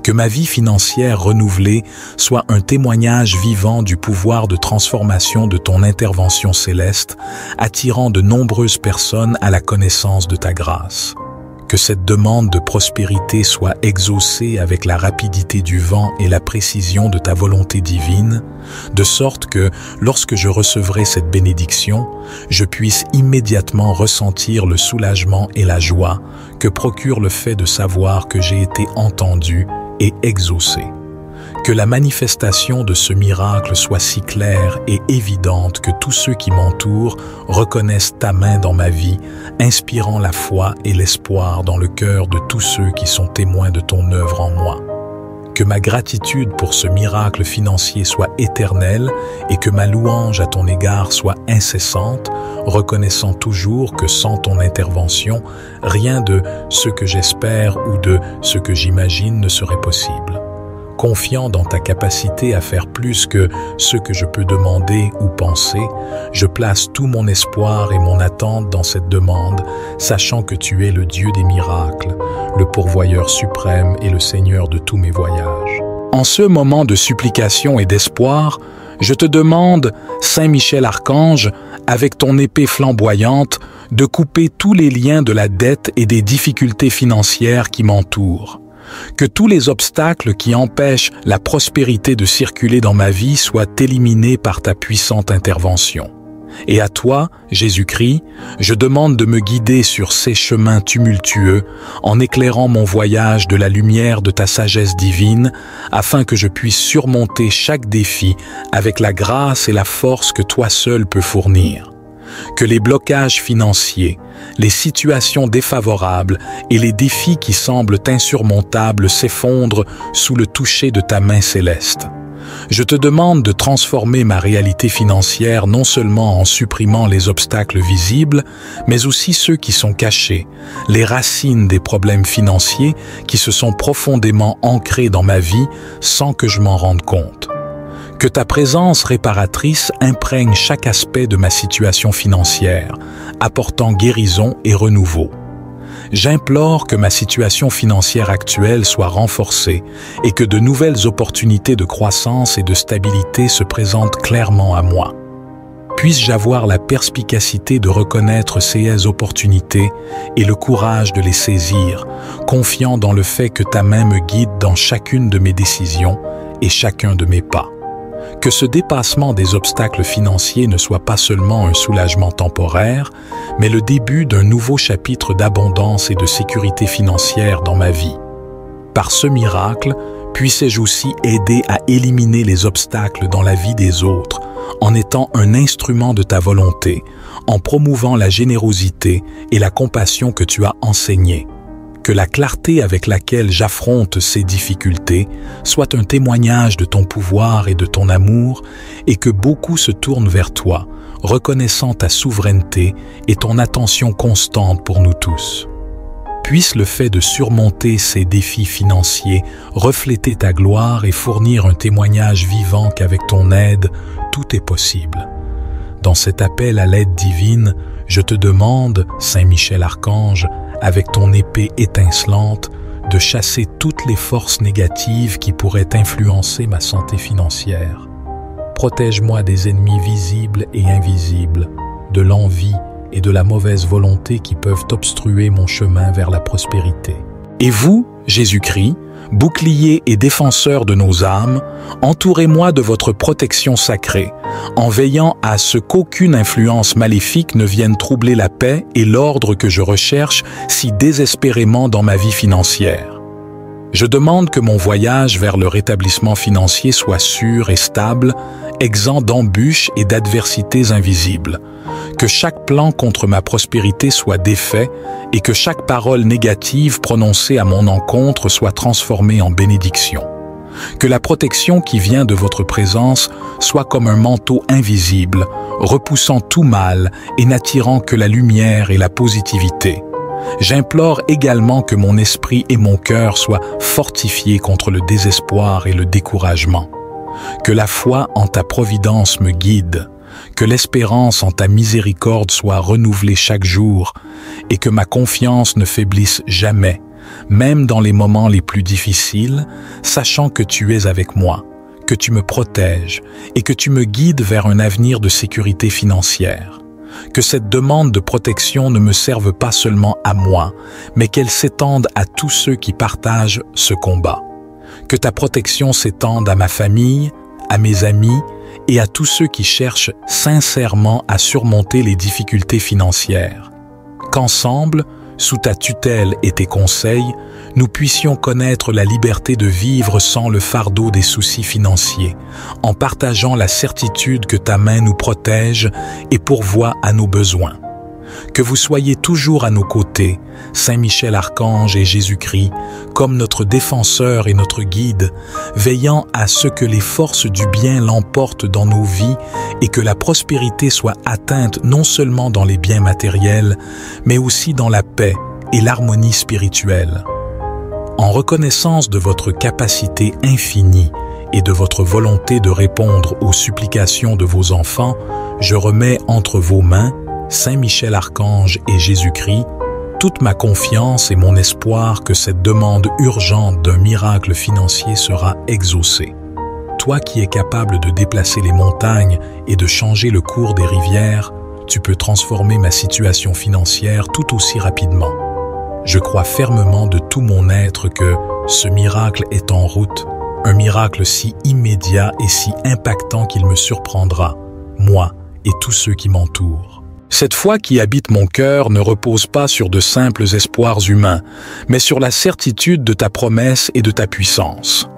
Que ma vie financière renouvelée soit un témoignage vivant du pouvoir de transformation de ton intervention céleste, attirant de nombreuses personnes à la connaissance de ta grâce. Que cette demande de prospérité soit exaucée avec la rapidité du vent et la précision de ta volonté divine, de sorte que, lorsque je recevrai cette bénédiction, je puisse immédiatement ressentir le soulagement et la joie que procure le fait de savoir que j'ai été entendu et exaucé. Que la manifestation de ce miracle soit si claire et évidente que tous ceux qui m'entourent reconnaissent ta main dans ma vie, inspirant la foi et l'espoir dans le cœur de tous ceux qui sont témoins de ton œuvre en moi. Que ma gratitude pour ce miracle financier soit éternelle et que ma louange à ton égard soit incessante, reconnaissant toujours que sans ton intervention, rien de ce que j'espère ou de ce que j'imagine ne serait possible. Confiant dans ta capacité à faire plus que ce que je peux demander ou penser, je place tout mon espoir et mon attente dans cette demande, sachant que tu es le Dieu des miracles, le pourvoyeur suprême et le Seigneur de tous mes voyages. En ce moment de supplication et d'espoir, je te demande, Saint Michel Archange, avec ton épée flamboyante, de couper tous les liens de la dette et des difficultés financières qui m'entourent. Que tous les obstacles qui empêchent la prospérité de circuler dans ma vie soient éliminés par ta puissante intervention. Et à toi, Jésus-Christ, je demande de me guider sur ces chemins tumultueux en éclairant mon voyage de la lumière de ta sagesse divine afin que je puisse surmonter chaque défi avec la grâce et la force que toi seul peux fournir. Que les blocages financiers, les situations défavorables et les défis qui semblent insurmontables s'effondrent sous le toucher de ta main céleste. Je te demande de transformer ma réalité financière non seulement en supprimant les obstacles visibles, mais aussi ceux qui sont cachés, les racines des problèmes financiers qui se sont profondément ancrés dans ma vie sans que je m'en rende compte. Que ta présence réparatrice imprègne chaque aspect de ma situation financière, apportant guérison et renouveau. J'implore que ma situation financière actuelle soit renforcée et que de nouvelles opportunités de croissance et de stabilité se présentent clairement à moi. Puisse-je avoir la perspicacité de reconnaître ces opportunités et le courage de les saisir, confiant dans le fait que ta main me guide dans chacune de mes décisions et chacun de mes pas. Que ce dépassement des obstacles financiers ne soit pas seulement un soulagement temporaire, mais le début d'un nouveau chapitre d'abondance et de sécurité financière dans ma vie. Par ce miracle, puissais-je aussi aider à éliminer les obstacles dans la vie des autres, en étant un instrument de ta volonté, en promouvant la générosité et la compassion que tu as enseignées. Que la clarté avec laquelle j'affronte ces difficultés soit un témoignage de ton pouvoir et de ton amour, et que beaucoup se tournent vers toi, reconnaissant ta souveraineté et ton attention constante pour nous tous. Puisse le fait de surmonter ces défis financiers refléter ta gloire et fournir un témoignage vivant qu'avec ton aide, tout est possible. Dans cet appel à l'aide divine, je te demande, Saint Michel Archange, avec ton épée étincelante, de chasser toutes les forces négatives qui pourraient influencer ma santé financière. Protège-moi des ennemis visibles et invisibles, de l'envie et de la mauvaise volonté qui peuvent obstruer mon chemin vers la prospérité. Et vous, Jésus-Christ, bouclier et défenseur de nos âmes, entourez-moi de votre protection sacrée, en veillant à ce qu'aucune influence maléfique ne vienne troubler la paix et l'ordre que je recherche si désespérément dans ma vie financière. Je demande que mon voyage vers le rétablissement financier soit sûr et stable, exempt d'embûches et d'adversités invisibles, que chaque plan contre ma prospérité soit défait et que chaque parole négative prononcée à mon encontre soit transformée en bénédiction. Que la protection qui vient de votre présence soit comme un manteau invisible, repoussant tout mal et n'attirant que la lumière et la positivité. J'implore également que mon esprit et mon cœur soient fortifiés contre le désespoir et le découragement. Que la foi en ta providence me guide, que l'espérance en ta miséricorde soit renouvelée chaque jour et que ma confiance ne faiblisse jamais, même dans les moments les plus difficiles, sachant que tu es avec moi, que tu me protèges et que tu me guides vers un avenir de sécurité financière. Que cette demande de protection ne me serve pas seulement à moi, mais qu'elle s'étende à tous ceux qui partagent ce combat. Que ta protection s'étende à ma famille, à mes amis et à tous ceux qui cherchent sincèrement à surmonter les difficultés financières. Qu'ensemble, sous ta tutelle et tes conseils, nous puissions connaître la liberté de vivre sans le fardeau des soucis financiers, en partageant la certitude que ta main nous protège et pourvoit à nos besoins. Que vous soyez toujours à nos côtés, Saint Michel Archange et Jésus-Christ, comme notre défenseur et notre guide, veillant à ce que les forces du bien l'emportent dans nos vies et que la prospérité soit atteinte non seulement dans les biens matériels, mais aussi dans la paix et l'harmonie spirituelle. En reconnaissance de votre capacité infinie et de votre volonté de répondre aux supplications de vos enfants, je remets entre vos mains, Saint Michel Archange et Jésus-Christ, toute ma confiance et mon espoir que cette demande urgente d'un miracle financier sera exaucée. Toi qui es capable de déplacer les montagnes et de changer le cours des rivières, tu peux transformer ma situation financière tout aussi rapidement. Je crois fermement de tout mon être que ce miracle est en route, un miracle si immédiat et si impactant qu'il me surprendra, moi et tous ceux qui m'entourent. Cette foi qui habite mon cœur ne repose pas sur de simples espoirs humains, mais sur la certitude de ta promesse et de ta puissance.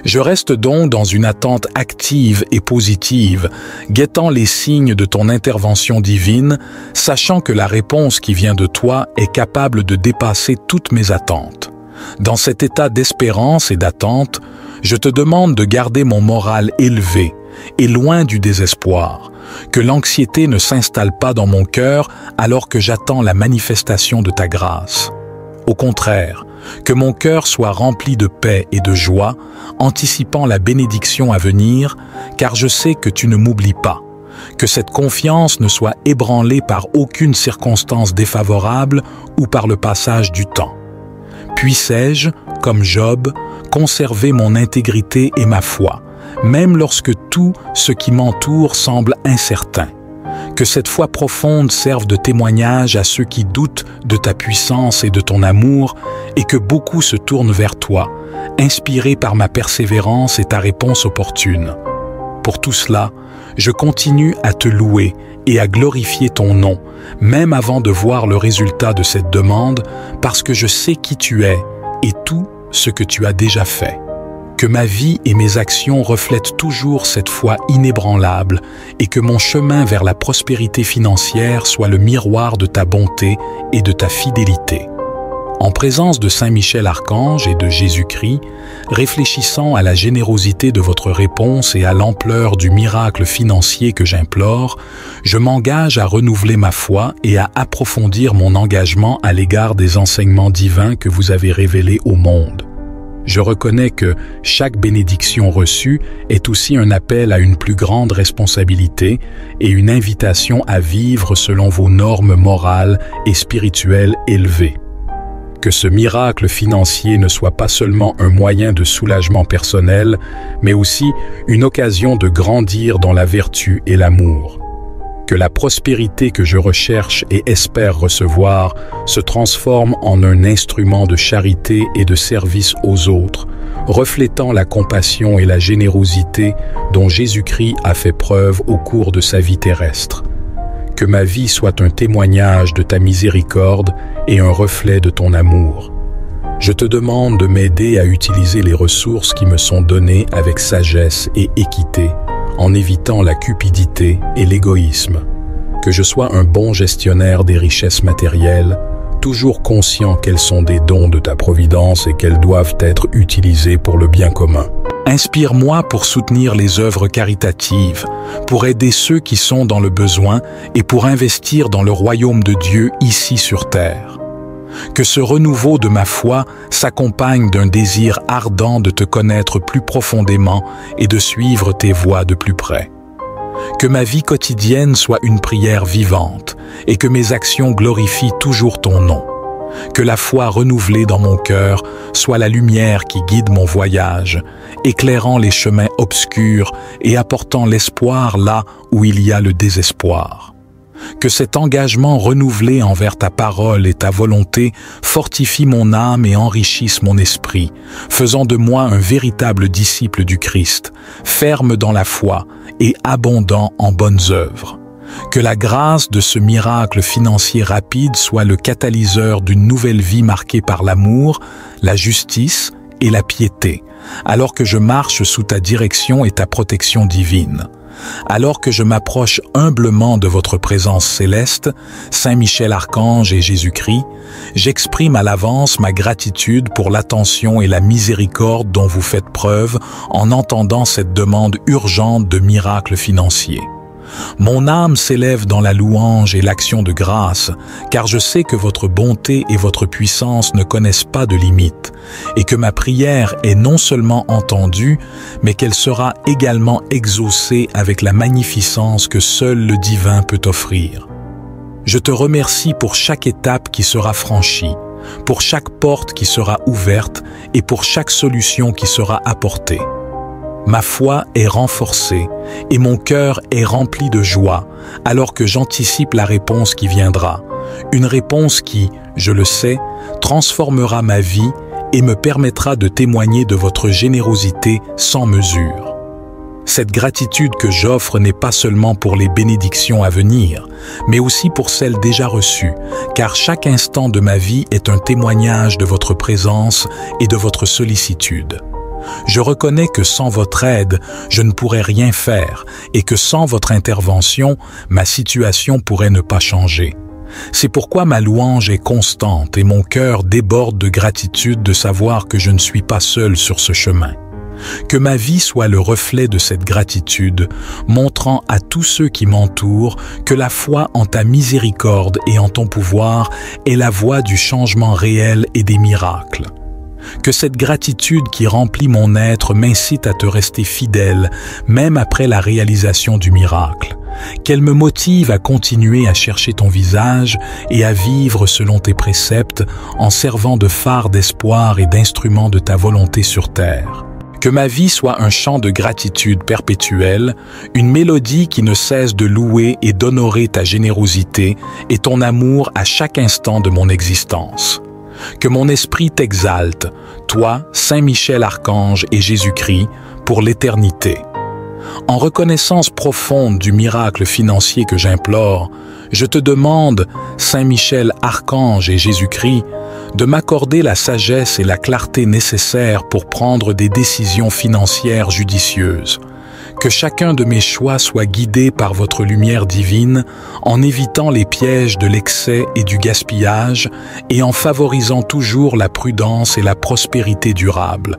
Je reste donc dans une attente active et positive, guettant les signes de ton intervention divine, sachant que la réponse qui vient de toi est capable de dépasser toutes mes attentes. Dans cet état d'espérance et d'attente, je te demande de garder mon moral élevé et loin du désespoir, que l'anxiété ne s'installe pas dans mon cœur alors que j'attends la manifestation de ta grâce. Au contraire, que mon cœur soit rempli de paix et de joie, anticipant la bénédiction à venir, car je sais que tu ne m'oublies pas. Que cette confiance ne soit ébranlée par aucune circonstance défavorable ou par le passage du temps. Puissais-je, comme Job, conserver mon intégrité et ma foi, même lorsque tout ce qui m'entoure semble incertain. Que cette foi profonde serve de témoignage à ceux qui doutent de ta puissance et de ton amour, et que beaucoup se tournent vers toi, inspirés par ma persévérance et ta réponse opportune. Pour tout cela, je continue à te louer et à glorifier ton nom, même avant de voir le résultat de cette demande, parce que je sais qui tu es et tout ce que tu as déjà fait. Que ma vie et mes actions reflètent toujours cette foi inébranlable et que mon chemin vers la prospérité financière soit le miroir de ta bonté et de ta fidélité. En présence de Saint Michel Archange et de Jésus-Christ, réfléchissant à la générosité de votre réponse et à l'ampleur du miracle financier que j'implore, je m'engage à renouveler ma foi et à approfondir mon engagement à l'égard des enseignements divins que vous avez révélés au monde. Je reconnais que chaque bénédiction reçue est aussi un appel à une plus grande responsabilité et une invitation à vivre selon vos normes morales et spirituelles élevées. Que ce miracle financier ne soit pas seulement un moyen de soulagement personnel, mais aussi une occasion de grandir dans la vertu et l'amour. Que la prospérité que je recherche et espère recevoir se transforme en un instrument de charité et de service aux autres, reflétant la compassion et la générosité dont Jésus-Christ a fait preuve au cours de sa vie terrestre. Que ma vie soit un témoignage de ta miséricorde et un reflet de ton amour. Je te demande de m'aider à utiliser les ressources qui me sont données avec sagesse et équité, en évitant la cupidité et l'égoïsme. Que je sois un bon gestionnaire des richesses matérielles, toujours conscient qu'elles sont des dons de ta providence et qu'elles doivent être utilisées pour le bien commun. Inspire-moi pour soutenir les œuvres caritatives, pour aider ceux qui sont dans le besoin et pour investir dans le royaume de Dieu ici sur terre. Que ce renouveau de ma foi s'accompagne d'un désir ardent de te connaître plus profondément et de suivre tes voies de plus près. Que ma vie quotidienne soit une prière vivante et que mes actions glorifient toujours ton nom. Que la foi renouvelée dans mon cœur soit la lumière qui guide mon voyage, éclairant les chemins obscurs et apportant l'espoir là où il y a le désespoir. Que cet engagement renouvelé envers ta parole et ta volonté fortifie mon âme et enrichisse mon esprit, faisant de moi un véritable disciple du Christ, ferme dans la foi et abondant en bonnes œuvres. Que la grâce de ce miracle financier rapide soit le catalyseur d'une nouvelle vie marquée par l'amour, la justice et la piété, alors que je marche sous ta direction et ta protection divine. Alors que je m'approche humblement de votre présence céleste, Saint Michel Archange et Jésus-Christ, j'exprime à l'avance ma gratitude pour l'attention et la miséricorde dont vous faites preuve en entendant cette demande urgente de miracle financier. Mon âme s'élève dans la louange et l'action de grâce, car je sais que votre bonté et votre puissance ne connaissent pas de limites, et que ma prière est non seulement entendue, mais qu'elle sera également exaucée avec la magnificence que seul le divin peut offrir. Je te remercie pour chaque étape qui sera franchie, pour chaque porte qui sera ouverte et pour chaque solution qui sera apportée. Ma foi est renforcée et mon cœur est rempli de joie alors que j'anticipe la réponse qui viendra. Une réponse qui, je le sais, transformera ma vie et me permettra de témoigner de votre générosité sans mesure. Cette gratitude que j'offre n'est pas seulement pour les bénédictions à venir, mais aussi pour celles déjà reçues, car chaque instant de ma vie est un témoignage de votre présence et de votre sollicitude. Je reconnais que sans votre aide, je ne pourrais rien faire et que sans votre intervention, ma situation pourrait ne pas changer. C'est pourquoi ma louange est constante et mon cœur déborde de gratitude de savoir que je ne suis pas seul sur ce chemin. Que ma vie soit le reflet de cette gratitude, montrant à tous ceux qui m'entourent que la foi en ta miséricorde et en ton pouvoir est la voie du changement réel et des miracles. Que cette gratitude qui remplit mon être m'incite à te rester fidèle, même après la réalisation du miracle. Qu'elle me motive à continuer à chercher ton visage et à vivre selon tes préceptes en servant de phare d'espoir et d'instrument de ta volonté sur terre. Que ma vie soit un chant de gratitude perpétuelle, une mélodie qui ne cesse de louer et d'honorer ta générosité et ton amour à chaque instant de mon existence. Que mon esprit t'exalte, toi, Saint Michel Archange et Jésus-Christ, pour l'éternité. En reconnaissance profonde du miracle financier que j'implore, je te demande, Saint Michel Archange et Jésus-Christ, de m'accorder la sagesse et la clarté nécessaires pour prendre des décisions financières judicieuses. Que chacun de mes choix soit guidé par votre lumière divine en évitant les pièges de l'excès et du gaspillage et en favorisant toujours la prudence et la prospérité durable.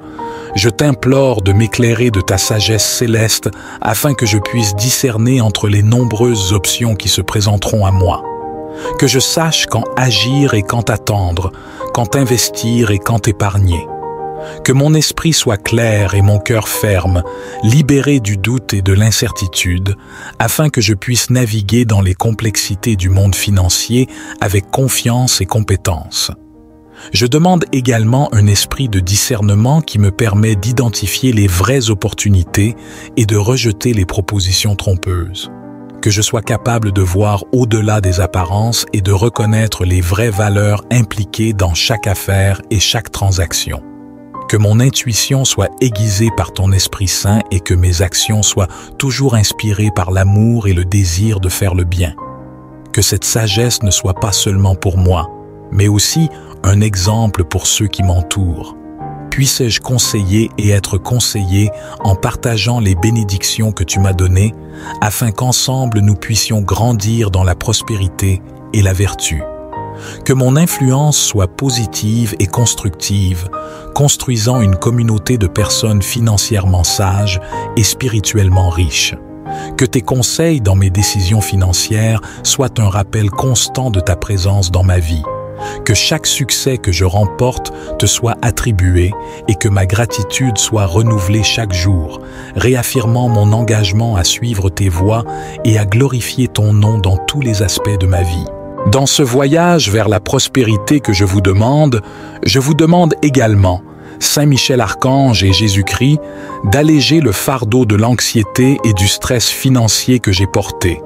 Je t'implore de m'éclairer de ta sagesse céleste afin que je puisse discerner entre les nombreuses options qui se présenteront à moi. Que je sache quand agir et quand attendre, quand investir et quand épargner. Que mon esprit soit clair et mon cœur ferme, libéré du doute et de l'incertitude, afin que je puisse naviguer dans les complexités du monde financier avec confiance et compétence. Je demande également un esprit de discernement qui me permet d'identifier les vraies opportunités et de rejeter les propositions trompeuses. Que je sois capable de voir au-delà des apparences et de reconnaître les vraies valeurs impliquées dans chaque affaire et chaque transaction. Que mon intuition soit aiguisée par ton Esprit Saint et que mes actions soient toujours inspirées par l'amour et le désir de faire le bien. Que cette sagesse ne soit pas seulement pour moi, mais aussi un exemple pour ceux qui m'entourent. Puisse-je conseiller et être conseillé en partageant les bénédictions que tu m'as données, afin qu'ensemble nous puissions grandir dans la prospérité et la vertu. Que mon influence soit positive et constructive, construisant une communauté de personnes financièrement sages et spirituellement riches. Que tes conseils dans mes décisions financières soient un rappel constant de ta présence dans ma vie. Que chaque succès que je remporte te soit attribué et que ma gratitude soit renouvelée chaque jour, réaffirmant mon engagement à suivre tes voies et à glorifier ton nom dans tous les aspects de ma vie. Dans ce voyage vers la prospérité que je vous demande également, Saint Michel Archange et Jésus-Christ, d'alléger le fardeau de l'anxiété et du stress financier que j'ai porté.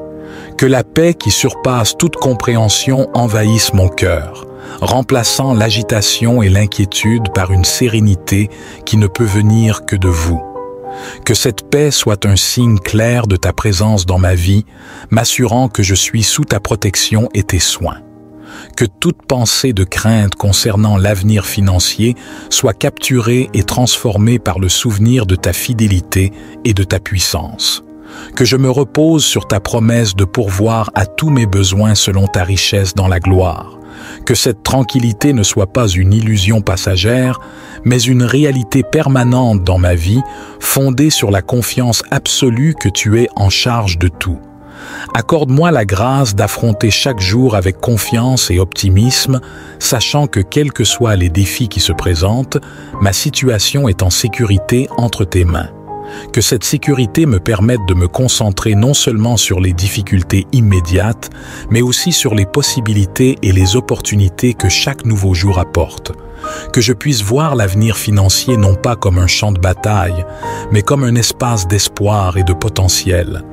Que la paix qui surpasse toute compréhension envahisse mon cœur, remplaçant l'agitation et l'inquiétude par une sérénité qui ne peut venir que de vous. Que cette paix soit un signe clair de ta présence dans ma vie, m'assurant que je suis sous ta protection et tes soins. Que toute pensée de crainte concernant l'avenir financier soit capturée et transformée par le souvenir de ta fidélité et de ta puissance. Que je me repose sur ta promesse de pourvoir à tous mes besoins selon ta richesse dans la gloire. Que cette tranquillité ne soit pas une illusion passagère, mais une réalité permanente dans ma vie, fondée sur la confiance absolue que tu es en charge de tout. Accorde-moi la grâce d'affronter chaque jour avec confiance et optimisme, sachant que quels que soient les défis qui se présentent, ma situation est en sécurité entre tes mains. Que cette sécurité me permette de me concentrer non seulement sur les difficultés immédiates, mais aussi sur les possibilités et les opportunités que chaque nouveau jour apporte. Que je puisse voir l'avenir financier non pas comme un champ de bataille, mais comme un espace d'espoir et de potentiel.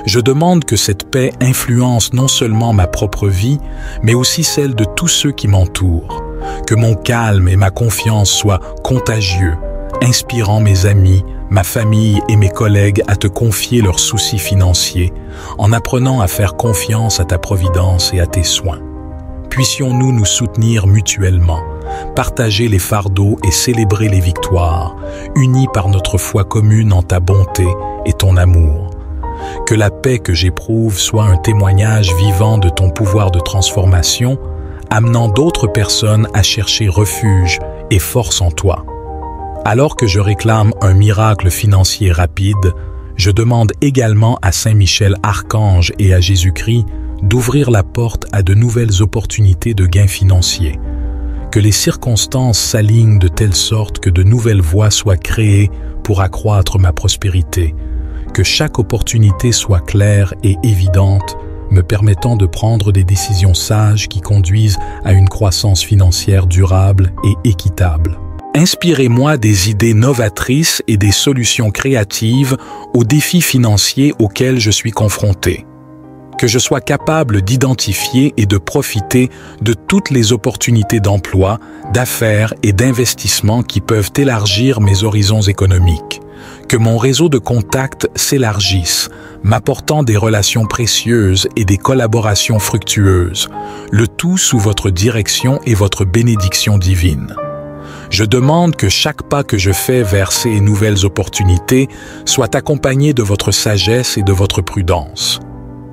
Je demande que cette paix influence non seulement ma propre vie, mais aussi celle de tous ceux qui m'entourent. Que mon calme et ma confiance soient contagieux, inspirant mes amis, ma famille et mes collègues à te confier leurs soucis financiers, en apprenant à faire confiance à ta providence et à tes soins. Puissions-nous nous soutenir mutuellement, partager les fardeaux et célébrer les victoires, unis par notre foi commune en ta bonté et ton amour. Que la paix que j'éprouve soit un témoignage vivant de ton pouvoir de transformation, amenant d'autres personnes à chercher refuge et force en toi. Alors que je réclame un miracle financier rapide, je demande également à Saint Michel Archange et à Jésus-Christ d'ouvrir la porte à de nouvelles opportunités de gains financiers. Que les circonstances s'alignent de telle sorte que de nouvelles voies soient créées pour accroître ma prospérité. Que chaque opportunité soit claire et évidente, me permettant de prendre des décisions sages qui conduisent à une croissance financière durable et équitable. Inspirez-moi des idées novatrices et des solutions créatives aux défis financiers auxquels je suis confronté. Que je sois capable d'identifier et de profiter de toutes les opportunités d'emploi, d'affaires et d'investissement qui peuvent élargir mes horizons économiques. Que mon réseau de contacts s'élargisse, m'apportant des relations précieuses et des collaborations fructueuses, le tout sous votre direction et votre bénédiction divine. Je demande que chaque pas que je fais vers ces nouvelles opportunités soit accompagné de votre sagesse et de votre prudence.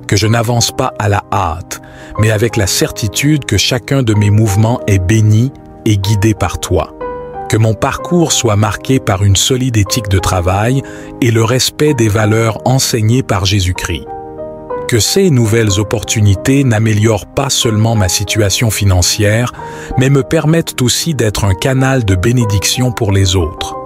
Que je n'avance pas à la hâte, mais avec la certitude que chacun de mes mouvements est béni et guidé par toi. Que mon parcours soit marqué par une solide éthique de travail et le respect des valeurs enseignées par Jésus-Christ. Que ces nouvelles opportunités n'améliorent pas seulement ma situation financière, mais me permettent aussi d'être un canal de bénédiction pour les autres.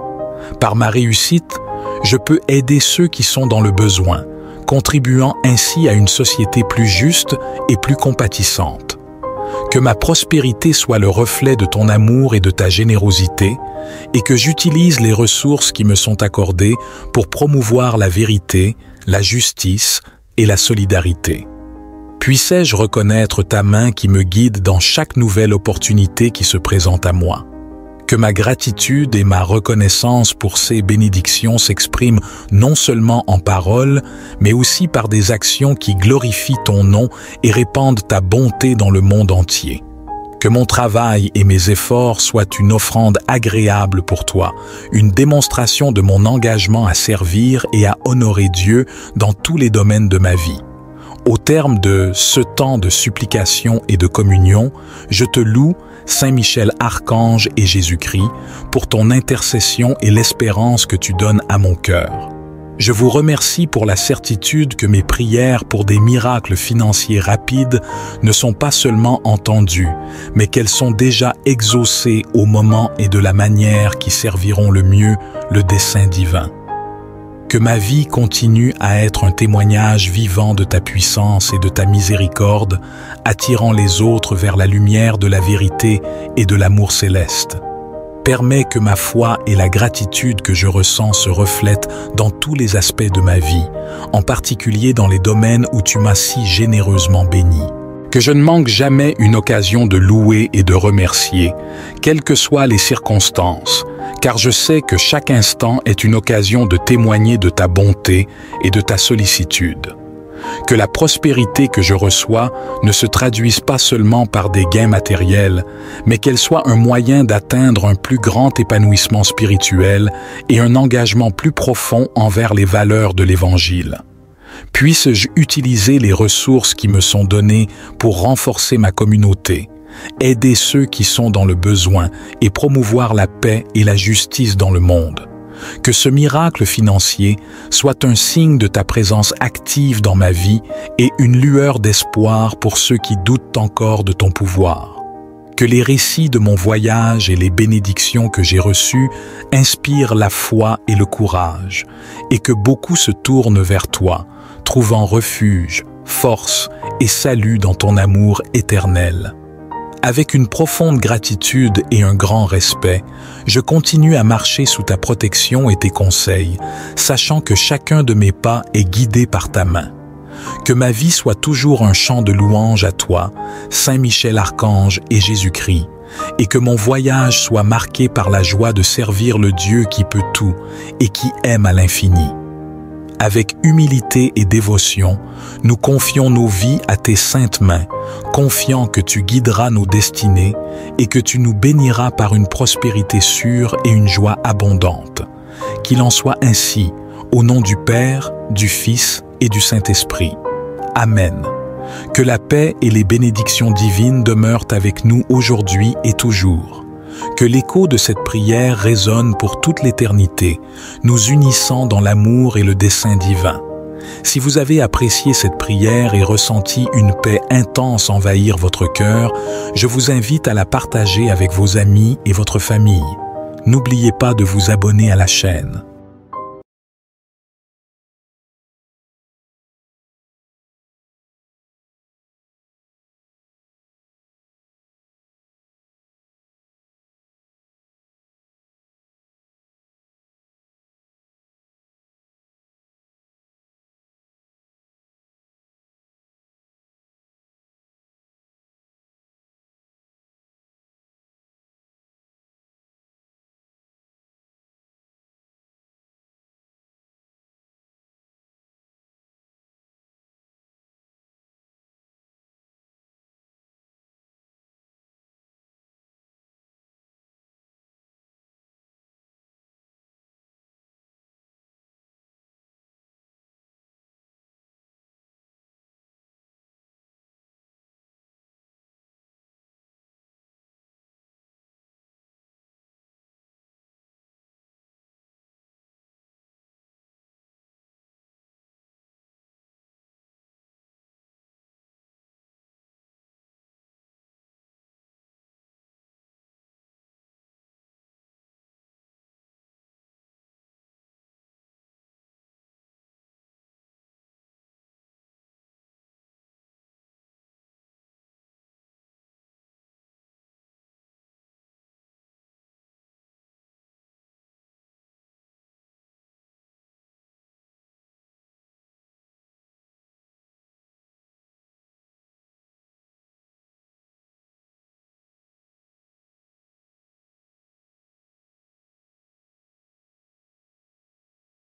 Par ma réussite, je peux aider ceux qui sont dans le besoin, contribuant ainsi à une société plus juste et plus compatissante. Que ma prospérité soit le reflet de ton amour et de ta générosité, et que j'utilise les ressources qui me sont accordées pour promouvoir la vérité, la justice et la solidarité. Puissais-je reconnaître ta main qui me guide dans chaque nouvelle opportunité qui se présente à moi. Que ma gratitude et ma reconnaissance pour ces bénédictions s'expriment non seulement en paroles, mais aussi par des actions qui glorifient ton nom et répandent ta bonté dans le monde entier. Que mon travail et mes efforts soient une offrande agréable pour toi, une démonstration de mon engagement à servir et à honorer Dieu dans tous les domaines de ma vie. Au terme de ce temps de supplication et de communion, je te loue, Saint Michel Archange et Jésus-Christ, pour ton intercession et l'espérance que tu donnes à mon cœur. Je vous remercie pour la certitude que mes prières pour des miracles financiers rapides ne sont pas seulement entendues, mais qu'elles sont déjà exaucées au moment et de la manière qui serviront le mieux le dessein divin. Que ma vie continue à être un témoignage vivant de ta puissance et de ta miséricorde, attirant les autres vers la lumière de la vérité et de l'amour céleste. Permets que ma foi et la gratitude que je ressens se reflètent dans tous les aspects de ma vie, en particulier dans les domaines où tu m'as si généreusement béni. Que je ne manque jamais une occasion de louer et de remercier, quelles que soient les circonstances, car je sais que chaque instant est une occasion de témoigner de ta bonté et de ta sollicitude. Que la prospérité que je reçois ne se traduise pas seulement par des gains matériels, mais qu'elle soit un moyen d'atteindre un plus grand épanouissement spirituel et un engagement plus profond envers les valeurs de l'Évangile. Puisse-je utiliser les ressources qui me sont données pour renforcer ma communauté, aider ceux qui sont dans le besoin et promouvoir la paix et la justice dans le monde. Que ce miracle financier soit un signe de ta présence active dans ma vie et une lueur d'espoir pour ceux qui doutent encore de ton pouvoir. Que les récits de mon voyage et les bénédictions que j'ai reçues inspirent la foi et le courage, et que beaucoup se tournent vers toi, trouvant refuge, force et salut dans ton amour éternel. Avec une profonde gratitude et un grand respect, je continue à marcher sous ta protection et tes conseils, sachant que chacun de mes pas est guidé par ta main. Que ma vie soit toujours un chant de louange à toi, Saint Michel Archange et Jésus-Christ, et que mon voyage soit marqué par la joie de servir le Dieu qui peut tout et qui aime à l'infini. Avec humilité et dévotion, nous confions nos vies à tes saintes mains, confiant que tu guideras nos destinées et que tu nous béniras par une prospérité sûre et une joie abondante. Qu'il en soit ainsi, au nom du Père, du Fils et du Saint-Esprit. Amen. Que la paix et les bénédictions divines demeurent avec nous aujourd'hui et toujours. Que l'écho de cette prière résonne pour toute l'éternité, nous unissant dans l'amour et le dessein divin. Si vous avez apprécié cette prière et ressenti une paix intense envahir votre cœur, je vous invite à la partager avec vos amis et votre famille. N'oubliez pas de vous abonner à la chaîne.